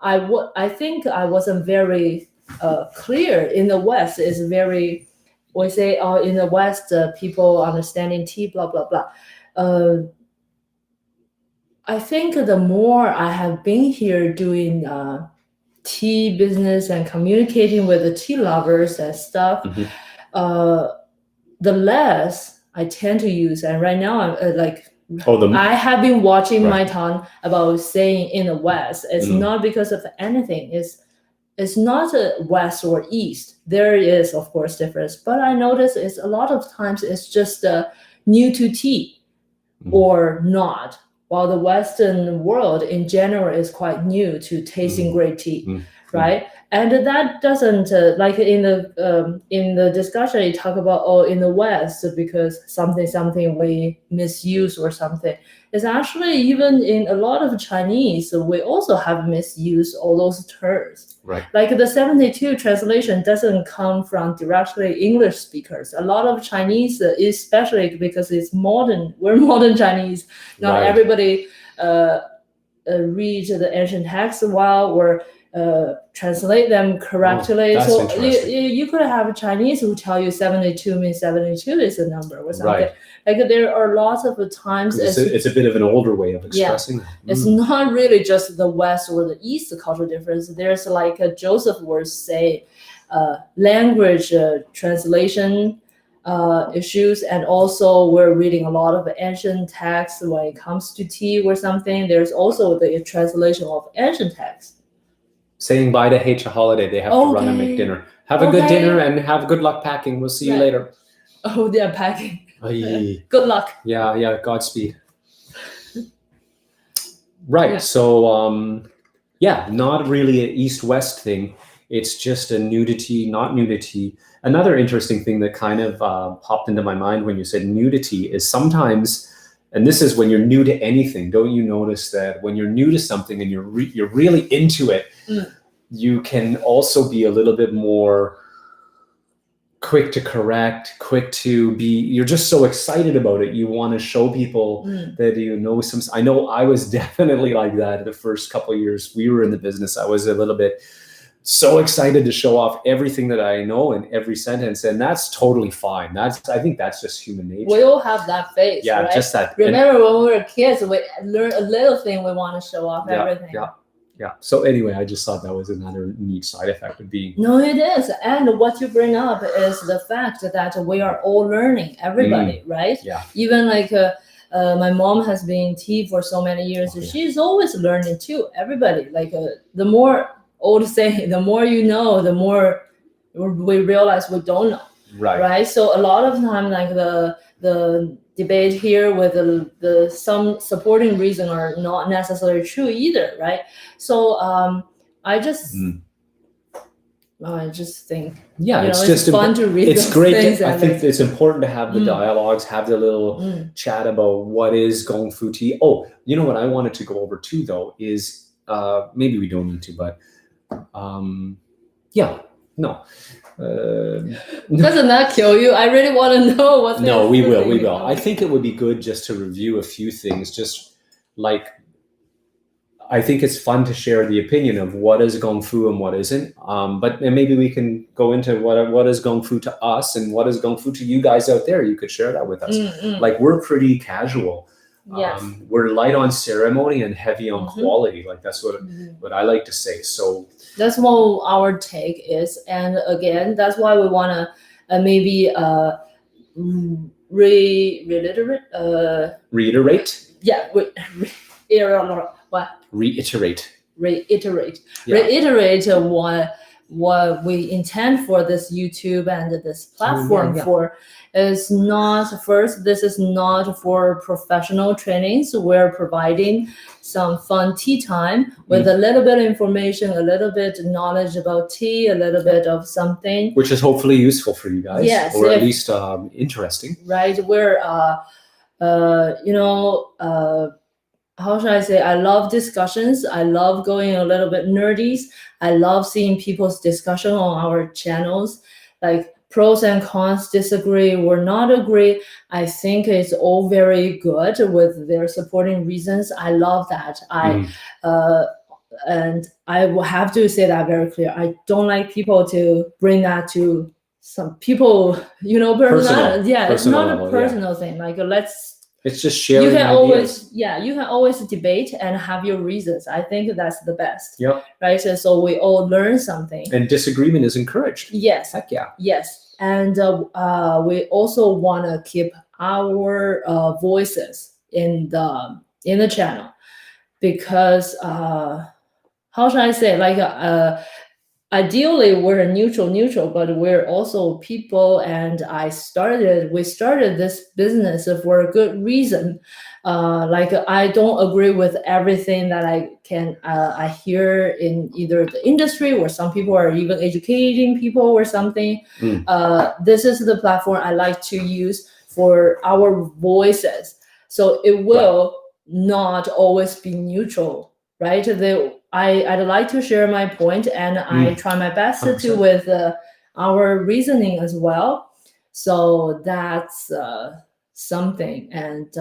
I think I wasn't very clear. In the West is very. We say, in the West, people understanding tea, blah, blah, blah. I think the more I have been here doing tea business and communicating with the tea lovers and stuff, the less I tend to use. And right now, I'm I have been watching my tongue about saying in the West. It's not because of anything. it's not a west or east. There is, of course, difference, but I notice it's a lot of times it's just new to tea or not. While the Western world in general is quite new to tasting great tea, right? And that doesn't like in the discussion you talk about in the West because something we misuse or something. It's actually even in a lot of Chinese we also have misused all those terms. Right. Like the 72 translation doesn't come from directly English speakers. A lot of Chinese, especially because it's modern, we're modern Chinese. Not everybody read the ancient texts while or translate them correctly. So you could have a Chinese who tell you 72 means 72 is a number or something. Right. Like there are lots of times it's a bit of an older way of expressing that. It's not really just the West or the East cultural difference. There's like Joseph would say language translation issues, and also we're reading a lot of ancient texts when it comes to tea or something. There's also the translation of ancient texts. Saying bye to H a holiday, they have to run and make dinner. Have a good dinner and have good luck packing. We'll see you later. Oh, they're packing. Aye. Good luck. Yeah, Godspeed. Right. Yeah. So not really an east-west thing. It's just a nudity, not nudity. Another interesting thing that kind of popped into my mind when you said nudity is sometimes, and this is when you're new to anything, don't you notice that when you're new to something and you're really into it, you can also be a little bit more quick to correct, you're just so excited about it. You want to show people that you know I know I was definitely like that the first couple of years we were in the business. I was a little bit so excited to show off everything that I know in every sentence, and that's totally fine. I think that's just human nature. We all have that phase, right? Just that. Remember when we were kids, we learn a little thing, we want to show off everything. Yeah. So anyway, I just thought that was another neat side effect of being. No, it is. And what you bring up is the fact that we are all learning, everybody, right? Yeah. Even like my mom has been in tea for so many years. She's always learning too. Everybody, like the more old saying, the more you know, the more we realize we don't know. Right. So a lot of time, like the debate here with the some supporting reason are not necessarily true either, right? So I just think it's just fun to read. It's great. I think it's important to have the dialogues, have the little chat about what is gongfu tea. Oh, you know what I wanted to go over too though is maybe we don't need to, but no. Doesn't that kill you? I really want to know what. No, we will. I think it would be good just to review a few things. Just like, I think it's fun to share the opinion of what is gongfu and what isn't. But maybe we can go into what is gongfu to us and what is gongfu to you guys out there. You could share that with us. Like we're pretty casual. Yes. We're light on ceremony and heavy on quality. Like that's what I like to say. So that's what our take is, and again, that's why we want to maybe reiterate. Yeah, reiterate. Yeah. Reiterate what we intend for this YouTube and this platform for. Is not first. This is not for professional trainings. We're providing some fun tea time with a little bit of information, a little bit of knowledge about tea, a little bit of something, which is hopefully useful for you guys, or at least interesting. Right? We're how should I say? I love discussions. I love going a little bit nerdy. I love seeing people's discussion on our channels, like pros and cons, disagree or not agree. I think it's all very good with their supporting reasons. I love that. And I will have to say that very clear. I don't like people to bring that to some people, personal. Yeah, it's not a personal thing. Like it's just sharing. You can always debate and have your reasons. I think that's the best. Yep. Right. So we all learn something. And disagreement is encouraged. Yes. Heck yeah. Yes. And we also want to keep our voices in the channel, because how should I say, like ideally we're neutral, but we're also people, and we started this business for a good reason. Like I don't agree with everything that I hear in either the industry, or some people are even educating people or something. This is the platform I like to use for our voices, so it will not always be neutral, right? I'd like to share my point, and I try my best 100%. to with our reasoning as well. So that's something, and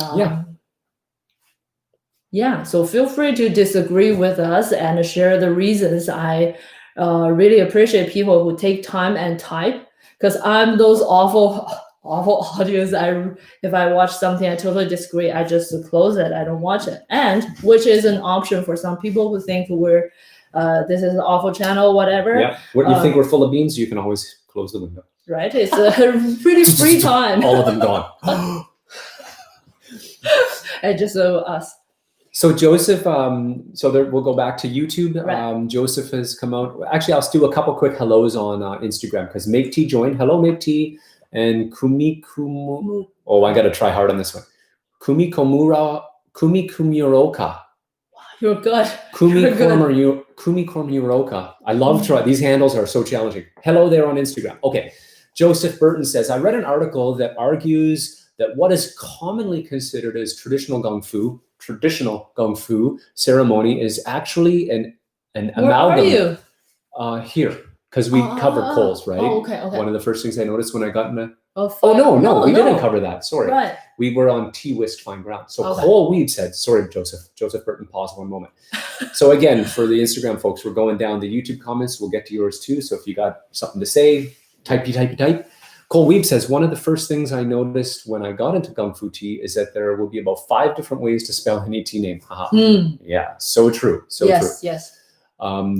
so feel free to disagree with us and share the reasons. I really appreciate people who take time and type, because I'm those awful audience. If I watch something I totally disagree, I just close it. I don't watch it, and which is an option for some people who think we're this is an awful channel, whatever. Yeah, what you think we're full of beans, you can always close the window. Right, it's a pretty free time. All of them gone. And just us. So Joseph, we'll go back to YouTube. Right. Joseph has come out. Actually, I'll do a couple quick hellos on Instagram, because Make T joined. Hello, Make T. And Kumikumu. Oh, I got to try hard on this one. Kumikuroka. You're good. Kumikuroka. I love try. These handles are so challenging. Hello there on Instagram. Okay. Joseph Burton says, I read an article that argues that what is commonly considered as traditional gongfu ceremony is actually an amalgam. Where are you? Here. Because we covered coals, right? Oh, okay. One of the first things I noticed when I got in the... No, we didn't cover that. Sorry. Right. We were on T-Whisk fine ground. So Cole Weed said, sorry, Joseph Burton, pause one moment. So again, for the Instagram folks, we're going down the YouTube comments. We'll get to yours too. So if you got something to say, type. Cole Weeb says, one of the first things I noticed when I got into Gongfu tea is that there will be about 5 different ways to spell any tea name. Yeah, so true. Yes.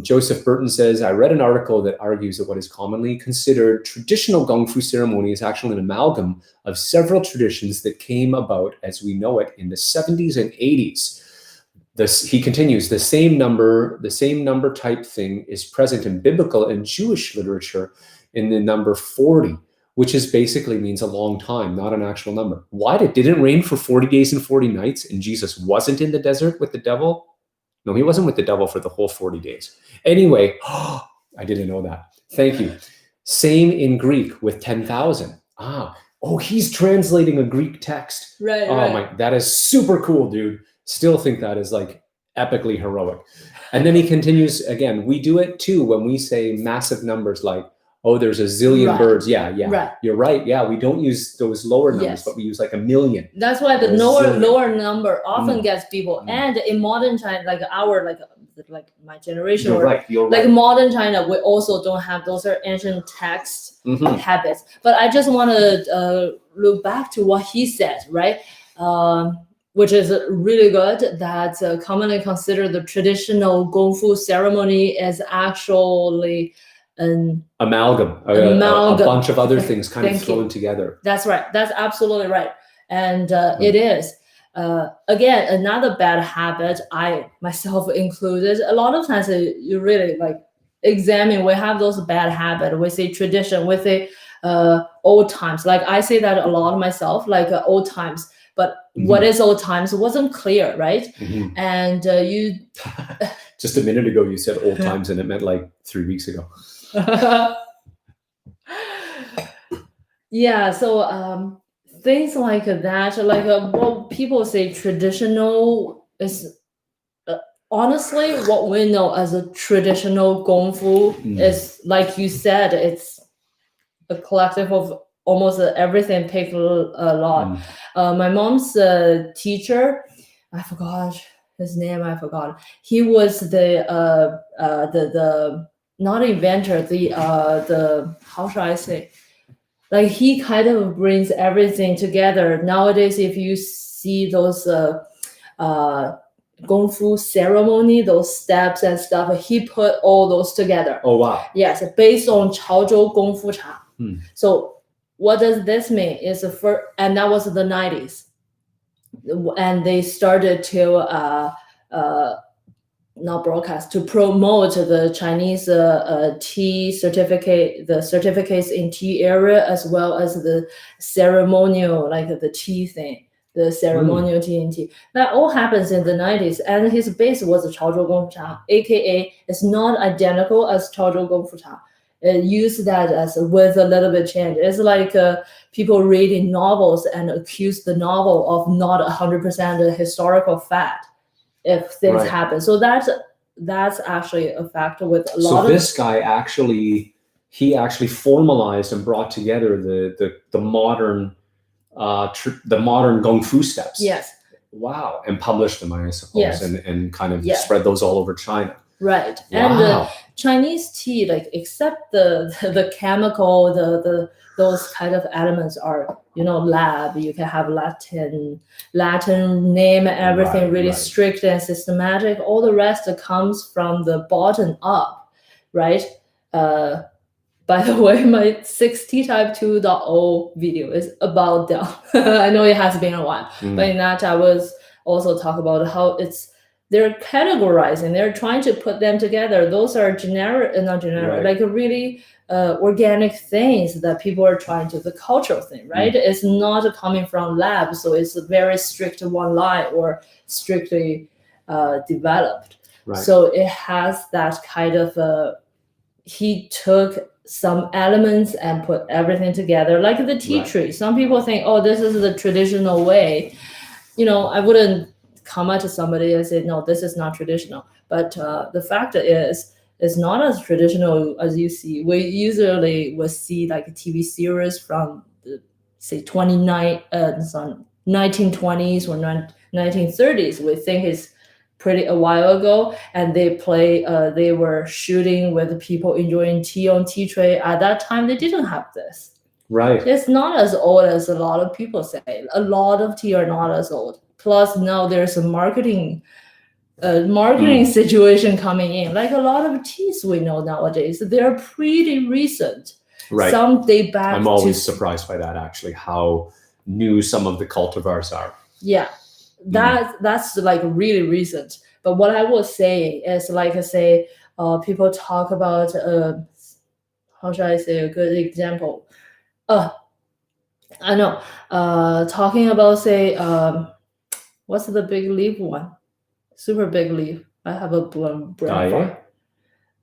Joseph Burton says, I read an article that argues that what is commonly considered traditional Gongfu ceremony is actually an amalgam of several traditions that came about as we know it in the 70s and 80s. He continues, the same number type thing is present in biblical and Jewish literature in the number 40, which is basically means a long time, not an actual number. Why did it rain for 40 days and 40 nights and Jesus wasn't in the desert with the devil? No, he wasn't with the devil for the whole 40 days. Anyway, I didn't know that. Thank you. Same in Greek with 10,000. He's translating a Greek text. Right. My, that is super cool, dude. Still think that is like epically heroic. And then he continues again. We do it too when we say massive numbers like, there's a zillion birds. Yeah. Right. You're right. Yeah, we don't use those lower numbers, but we use like 1 million. That's why the lower number often gets people. And in modern China, like my generation, You're right. Modern China, we also don't have those ancient text habits. But I just want to look back to what he said, right? Which is really good. That commonly considered the traditional Gongfu ceremony is actually an amalgam, a bunch of other things kind of thrown together. That's right. That's absolutely right. And it is. Again, another bad habit, I myself included. A lot of times you really examine, we have those bad habits. We say tradition, we say old times. Like I say that a lot myself, old times. But what is old times wasn't clear, right? And you... Just a minute ago, you said old times and it meant 3 weeks ago. Yeah, so things like that, what people say traditional is honestly what we know as a traditional Gongfu is, like you said, it's a collective of almost everything picked a lot. My mom's teacher, I forgot his name. He was the not inventor, the how should I say? He kind of brings everything together. Nowadays, if you see those Gongfu ceremony, those steps and stuff, he put all those together. Oh wow! Yes, based on Chaozhou Gongfu Cha. So what does this mean? And that was the 90s, and they started to not broadcast, to promote the Chinese tea certificate, the certificates in tea area, as well as the ceremonial, like the tea thing, the ceremonial tea and tea. That all happens in the 90s. And his base was Chaozhou Gongfu Cha, aka it's not identical as Chaozhou Gongfu Cha. It used that as with a little bit change. It's like people reading novels and accuse the novel of not 100% historical fact if things happen. So that's actually a factor with a lot of. So this guy actually formalized and brought together the modern gongfu steps. Yes. Wow. And published them, I suppose, yes. and kind of spread those all over China. Right. Wow. And Chinese tea, like except the chemical, those kind of elements are, lab. You can have Latin name, everything really strict and systematic. All the rest comes from the bottom up, right? By the way, my 6T Type 2.0 video is about that. I know it has been a while, but in that I was also talk about how they're categorizing, they're trying to put them together. Those are not generic, like really organic things that people are trying to, the cultural thing, right? It's not coming from labs, so it's a very strict one line or strictly developed. Right. So it has that kind of, he took some elements and put everything together, like the tea tree. Some people think, oh, this is the traditional way. I wouldn't come out to somebody and say, no, this is not traditional. But the fact is, it's not as traditional as you see. We usually will see like a TV series from the, say, 1920s or 1930s. We think it's pretty a while ago, and they were shooting with people enjoying tea on tea tray. At that time, they didn't have this. Right. It's not as old as a lot of people say. A lot of tea are not as old. Plus, now there's a marketing situation coming in. Like a lot of teas we know nowadays, they're pretty recent. Right. Some date back. I'm always surprised by that, actually, how new some of the cultivars are. Yeah, that's like really recent. But what I was saying is, like I say, people talk about how should I say a good example? I know. Talking about, say, what's the big leaf one? Super big leaf. I have a brain fart.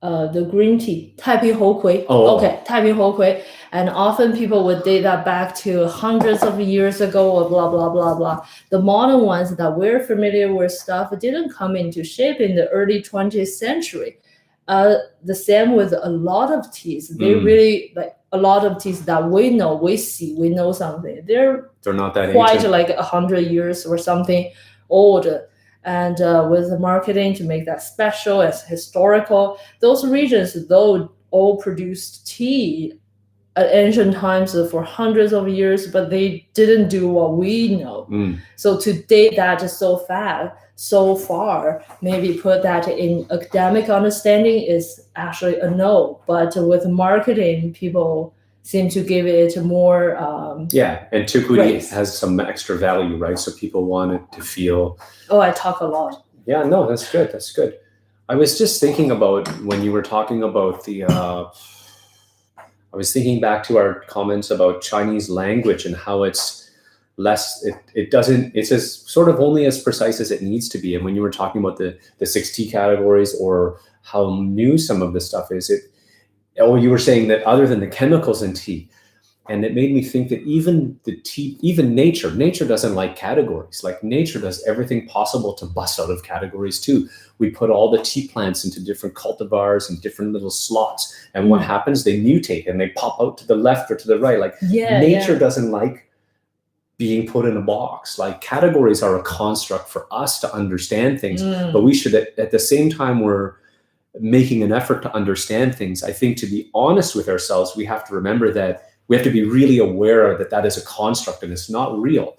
The green tea, 太平猴魁. Okay, 太平猴魁. And often people would date that back to hundreds of years ago or blah, blah, blah, blah. The modern ones that we're familiar with stuff didn't come into shape in the early 20th century. The same with a lot of teas. They really, like a lot of teas that we know, we see, we know something. They're not that quite ancient. Like 100 years or something old. And with the marketing to make that special as historical, those regions, though, all produced tea at ancient times for hundreds of years, but they didn't do what we know. So to date that so far, maybe put that in academic understanding is actually a no. But with marketing, people seem to give it more. And Tukudi has some extra value, right? So people want it to feel. Oh, I talk a lot. Yeah, no, that's good. That's good. I was just thinking about when you were talking about the. I was thinking back to our comments about Chinese language and how it's less. It's as sort of only as precise as it needs to be. And when you were talking about the 6T categories or how new some of this stuff is, you were saying that other than the chemicals in tea, and it made me think that even nature doesn't like categories. Like nature does everything possible to bust out of categories too. We put all the tea plants into different cultivars and different little slots. And what happens? They mutate and they pop out to the left or to the right. Like nature doesn't like being put in a box. Like categories are a construct for us to understand things, but we should at the same time we're making an effort to understand things. I think to be honest with ourselves, we have to remember that we have to be really aware that is a construct and it's not real.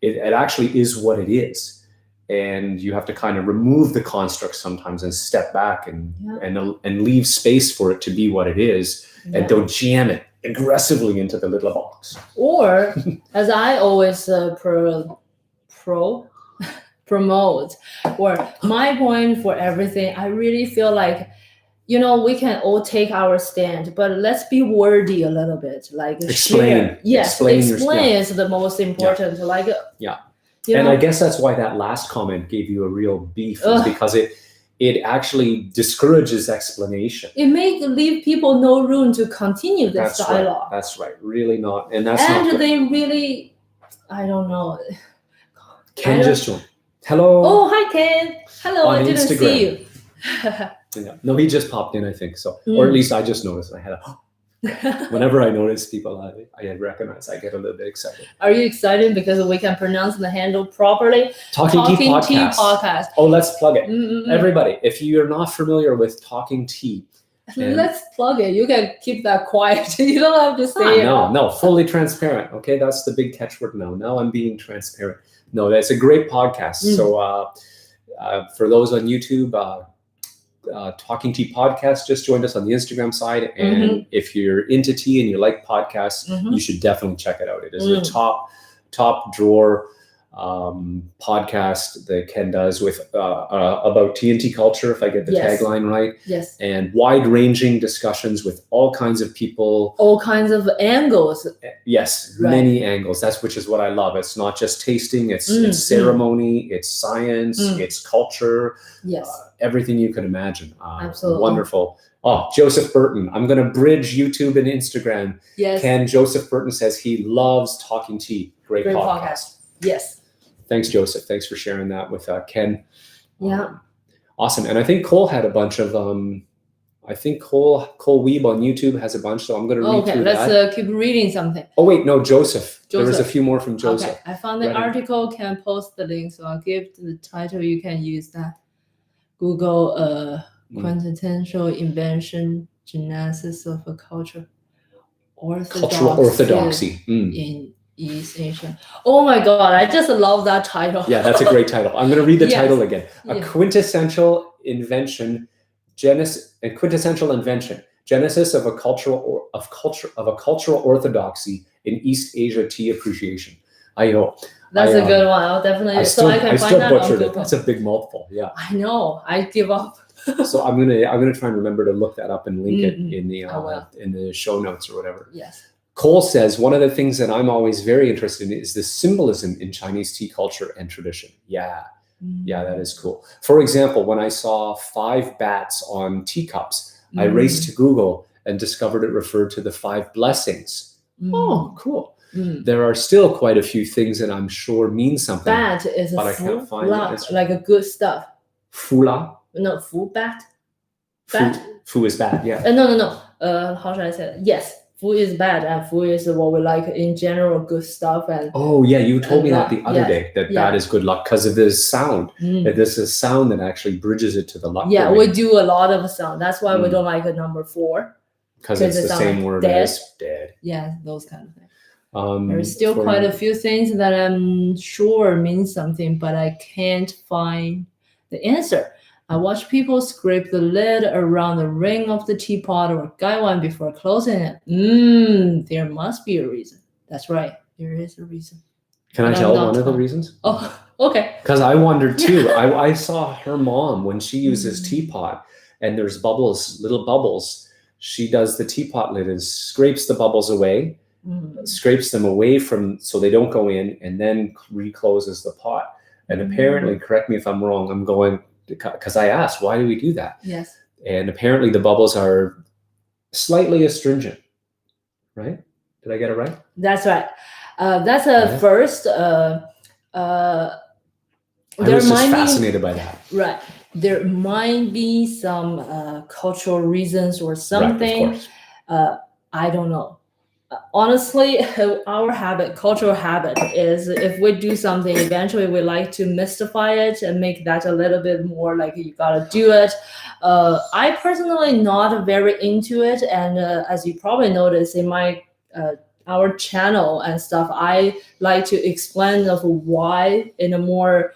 It actually is what it is. And you have to kind of remove the construct sometimes and step back and leave space for it to be what it is and don't jam it aggressively into the little box. Or, as I always promote. Or my point for everything, I really feel like, we can all take our stand, but let's be wordy a little bit. Like explain. Share. Yes, explain is the most important. Yeah. And I guess that's why that last comment gave you a real beef, is because it actually discourages explanation. It may leave people no room to continue this dialogue. Right. That's right. Really not. And that's and not good. They really, I don't know. Ken just joined. Hello. Oh, hi, Ken. Hello, I didn't Instagram. see you. Yeah. No, he just popped in, I think so. Or at least I just noticed. I had whenever I notice people I recognize, I get a little bit excited. Are you excited because we can pronounce the handle properly? Talking Tea Podcast. Oh, let's plug it. Everybody, if you're not familiar with Talking Tea, let's plug it. You can keep that quiet. You don't have to say it. No, fully transparent. Okay, that's the big catchword now. Now I'm being transparent. No, that's a great podcast. So for those on YouTube, Talking Tea Podcast just joined us on the Instagram side, and if you're into tea and you like podcasts, you should definitely check it out. It is a top drawer podcast that Ken does with about tea and tea culture, if I get the tagline right. Yes. And wide-ranging discussions with all kinds of people, all kinds of angles. Yes, right. Many angles. Which is what I love. It's not just tasting, it's ceremony, it's science, it's culture. Yes. Everything you can imagine. Absolutely. Wonderful. Oh, Joseph Burton. I'm going to bridge YouTube and Instagram. Yes. Ken, Joseph Burton says he loves Talking Tea. Great podcast. Yes. Thanks, Joseph. Thanks for sharing that with Ken. Yeah. Awesome. And I think Cole had a bunch of, I think Cole Weeb on YouTube has a bunch, so I'm going to read through that. Let's keep reading something. Oh, wait, no, Joseph. There was a few more from Joseph. Okay. I found the article, can post the link, so I'll give the title. You can use that. Google quintessential invention, genesis of a cultural orthodoxy in East Asia. Oh my God, I just love that title. Yeah, that's a great title. I'm going to read the title again. A quintessential invention, genesis of a cultural orthodoxy in East Asia tea appreciation. That's a good one. I'll definitely. I still butchered it. That's a big mouthful. Yeah. I know. I give up. So I'm gonna try and remember to look that up and link it in the show notes or whatever. Yes. Cole says one of the things that I'm always very interested in is the symbolism in Chinese tea culture and tradition. Yeah. Yeah, that is cool. For example, when I saw 5 bats on teacups, I raced to Google and discovered it referred to the 5 blessings. Oh, cool. There are still quite a few things that I'm sure mean something. Bat is but I can't find it. Like a good stuff. Fula? No, fu bat. Fu is bad, yeah. No. How should I say that? Yes, fu is bad, and fu is what we like in general, good stuff. And oh yeah, you told me that the other day, that bad is good luck because of this sound. That this is sound that actually bridges it to the luck. Yeah, we do a lot of sound. That's why we don't like a number 4. Because it's the same word as dead. Yeah, those kind of things. There's still quite a few things that I'm sure mean something, but I can't find the answer. I watch people scrape the lid around the ring of the teapot or gaiwan before closing it. There must be a reason. That's right. There is a reason. Can I tell one of the reasons? Oh, okay. Because I wondered too. I saw her mom when she uses teapot and there's bubbles, little bubbles. She does the teapot lid and scrapes the bubbles away. Scrapes them away so they don't go in, and then recloses the pot. And apparently, correct me if I'm wrong, I'm going because I asked, why do we do that? Yes. And apparently the bubbles are slightly astringent, right? Did I get it right? That's right. That's a first. I was just fascinated by that. Right. There might be some cultural reasons or something. Right, of course. I don't know. Honestly, our cultural habit is if we do something, eventually we like to mystify it and make that a little bit more like you gotta do it. I personally not very into it, and as you probably noticed in my our channel and stuff, I like to explain of why in a more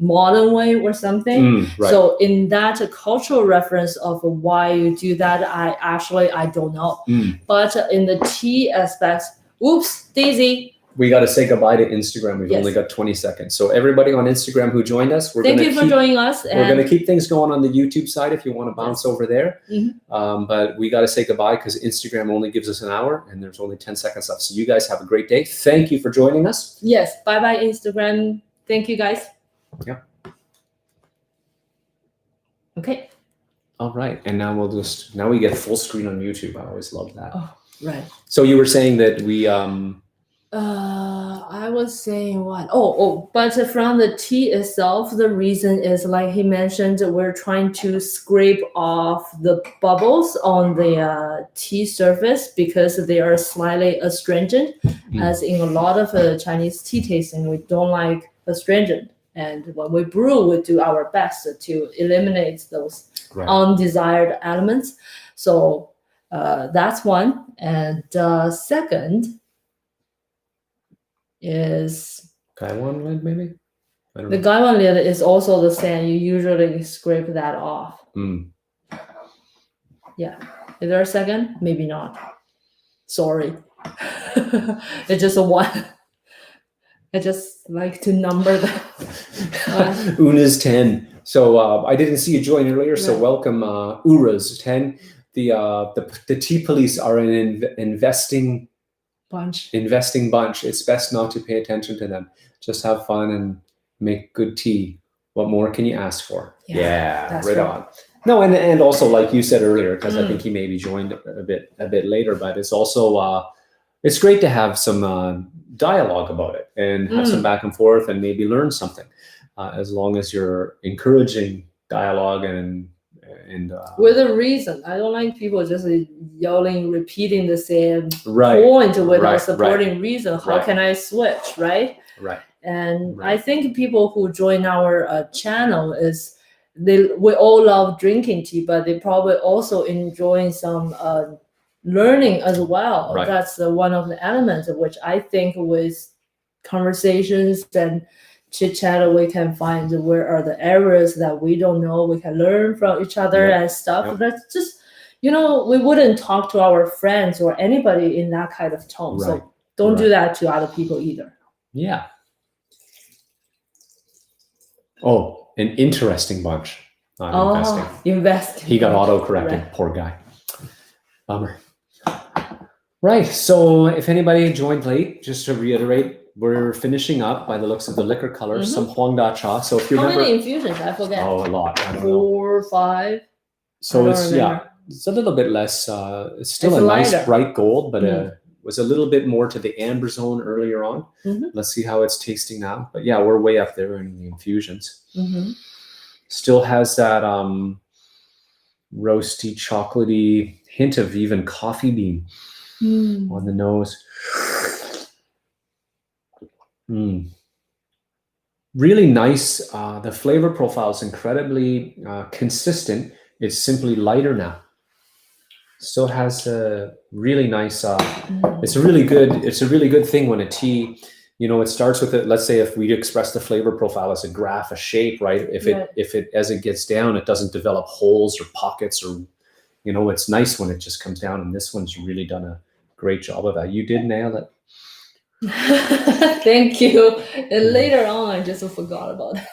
modern way or something. Right. So in that cultural reference of why you do that, I don't know. But in the tea aspects, oops, Daisy, we got to say goodbye to Instagram. We've Yes. only got 20 seconds. So everybody on Instagram who joined us, Thank you for joining us. We're going to keep things going on the YouTube side if you want to bounce Yes. over there. Mhm. But we got to say goodbye because Instagram only gives us an hour and there's only 10 seconds left. So you guys have a great day. Thank you for joining us. Yes. Bye-bye, Instagram. Thank you, guys. Yeah. Okay. All right. And now we get full screen on YouTube. I always love that. Oh, right. So you were saying that we... I was saying what? But from the tea itself, the reason is like he mentioned, we're trying to scrape off the bubbles on the tea surface because they are slightly astringent. As in a lot of Chinese tea tasting, we don't like astringent. And when we brew, we do our best to eliminate those undesired elements. So that's one. And second is gaiwan lid, maybe? I don't the know. gaiwan lid is also the same. You usually scrape that off. Yeah. Is there a second? Maybe not. Sorry. It's just a one. I just like to number them. Una's 10. So I didn't see you join earlier. So Right. welcome, Ura's 10. The tea police are an investing bunch. It's best not to pay attention to them. Just have fun and make good tea. What more can you ask for? Yeah, that's right right. on. No, and also like you said earlier, because I think he maybe joined a bit later, but it's also it's great to have some dialogue about it and have some back and forth and maybe learn something, as long as you're encouraging dialogue and with a reason. I don't like people just yelling, repeating the same Right. point without Right. supporting reason. How Right. can I switch, right? Right. And Right. I think people who join our channel we all love drinking tea, but they probably also enjoying some learning as well. Right. That's one of the elements of which I think with conversations and chit chat we can find where are the areas that we don't know. We can learn from each other and stuff. Yep. That's just we wouldn't talk to our friends or anybody in that kind of tone. Right. So don't do Right. that to other people either. Yeah. Oh, an interesting bunch. Not investing. Investing. He got auto-corrected. Right. Poor guy. Bummer. Right. So if anybody joined late, just to reiterate, we're finishing up by the looks of the liquor colors, some Huangda cha. So if you How remember, many infusions? I forget. a lot. I don't know. 4, 5. So I it's don't remember. it's a little bit less. It's still It's a nice lighter. bright gold, but was a little bit more to the amber zone earlier on. Let's see how it's tasting now. But yeah, we're way up there in the infusions. Still has that roasty, chocolatey hint of even coffee bean on the nose. Really nice. The flavor profile is incredibly consistent. It's simply lighter now. Still has a really nice. It's a really good thing when a tea. It starts with it. Let's say if we express the flavor profile as a graph, a shape, right? If it as it gets down, it doesn't develop holes or pockets, or it's nice when it just comes down. And this one's really done a great job of that. You did nail it. Thank you. And later on, I just forgot about that.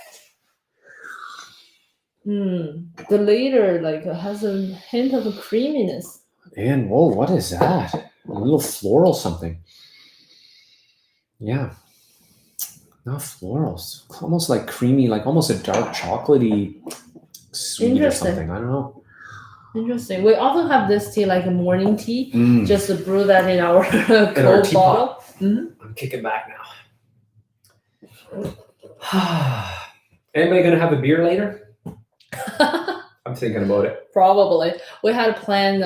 The later has a hint of a creaminess. And whoa, what is that? A little floral something. Yeah. Not florals. Almost like creamy, like almost a dark chocolatey sweet or something. I don't know. Interesting. We often have this tea like a morning tea. Just to brew that in our cold bottle. I'm kicking back now. Anybody gonna have a beer later? I'm thinking about it. Probably. We had planned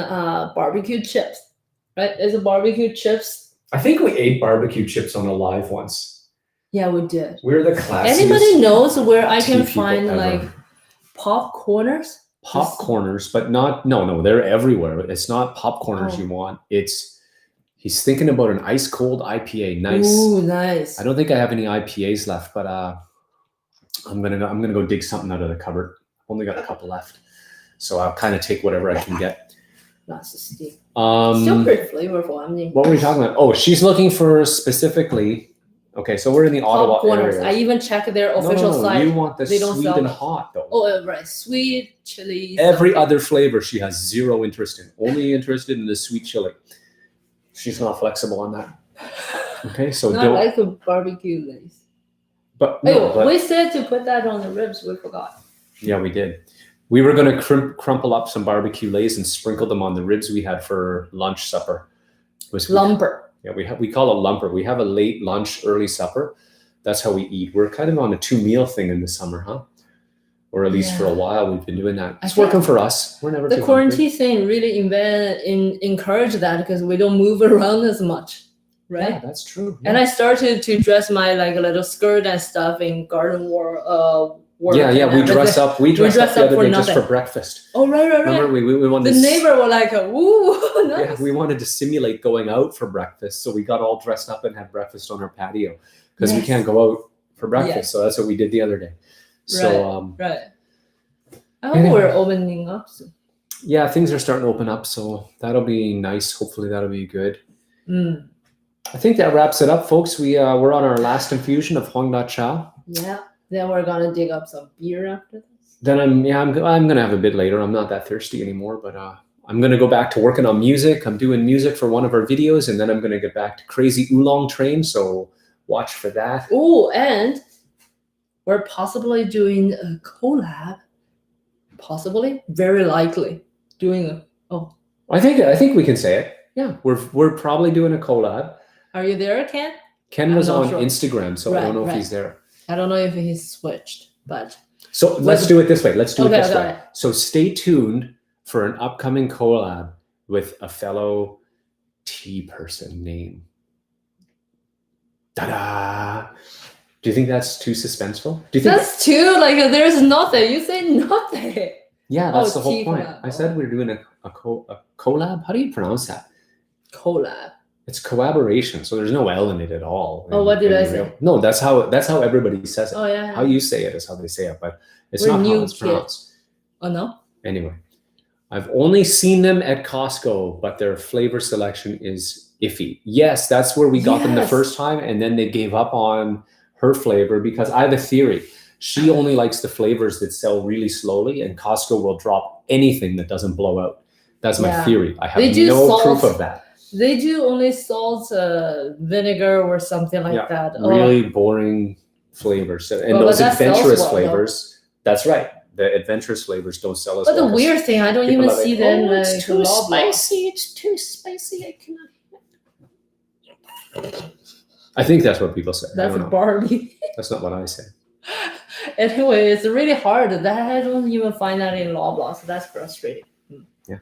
barbecue chips. Right? Is it barbecue chips? I think we ate barbecue chips on a live once. Yeah, we did. We're the classiest. Anybody knows where I can tea people find ever. like popcorners? Popcorners, but not. No, they're everywhere. It's not popcorners you want. He's thinking about an ice cold IPA. Nice. Ooh, nice. I don't think I have any IPAs left, but I'm gonna go dig something out of the cupboard. Only got a couple left, so I'll kind of take whatever I can get. Not so steep. Um, Still pretty flavorful. I mean, what were we talking about? Oh, she's looking for specifically. Okay, so we're in the Ottawa corners. area. I even checked their official site. You want the They don't sweet sell and them. hot though. Oh, right. Sweet chili. Every something. other flavor she has zero interest in. Only interested in the sweet chili. She's not flexible on that. Okay, so Not like a barbecue lace. But we said to put that on the ribs. We forgot. Yeah, we did. We were going to crumple up some barbecue lays and sprinkle them on the ribs we had for lunch supper. It was lumper. Yeah, we call it lumper. We have a late lunch, early supper. That's how we eat. We're kind of on a 2-meal thing in the summer, huh? Or at least for a while we've been doing that. It's working for us. We're never the quarantine thing really encourage that because we don't move around as much, right? Yeah, that's true. Yeah. And I started to dress my like a little skirt and stuff in garden work. Yeah, we dress up. We dressed up the other day just for breakfast. Oh, right. Remember, we wanted the neighbor were like, "Woo!" Nice. Yeah, we wanted to simulate going out for breakfast, so we got all dressed up and had breakfast on our patio because we can't go out for breakfast. Yes. So that's what we did the other day. So right. I hope we're opening up soon. Yeah, things are starting to open up, so that'll be nice. Hopefully, that'll be good. I think that wraps it up, folks. We're on our last infusion of Huang Da Cha. Yeah. Then we're gonna dig up some beer after this. Then I'm gonna have a bit later. I'm not that thirsty anymore, but I'm gonna go back to working on music. I'm doing music for one of our videos, and then I'm gonna get back to Crazy Oolong Train. So watch for that. Oh, and we're possibly doing a collab. Possibly, very likely doing a. Oh, I think we can say it. Yeah, we're probably doing a collab. Are you there, Ken? Ken was on Instagram, so I don't know if he's there. I don't know if he's switched, but so let's do it this way. Let's do it this way. Okay. So stay tuned for an upcoming collab with a fellow tea person named. Ta-da! Do you think that's too suspenseful? Do you think that's too like there's nothing? You say nothing. Yeah, that's the whole point. Collab. I said we're doing a collab. How do you pronounce that? Collab. It's collaboration, so there's no L in it at all. Oh, what did I say? No, that's how everybody says it. Oh yeah. How you say it is how they say it, but it's we're not new how it's pronounced. Oh no. Anyway, I've only seen them at Costco, but their flavor selection is iffy. Yes, that's where we got them the first time, and then they gave up on her flavor because I have a theory. She only likes the flavors that sell really slowly, and Costco will drop anything that doesn't blow out. That's my theory. I have no proof of that. They do only salt, vinegar, or something like that. Really boring flavors. And those adventurous flavors, that's right. The adventurous flavors don't sell as well. But the weird thing, I don't even see them. It's too spicy. It's too spicy. I cannot. I think that's what people say. That's Barbie. That's not what I say. Anyway, it's really hard. That I don't even find that in Loblaws. So that's frustrating. Yeah.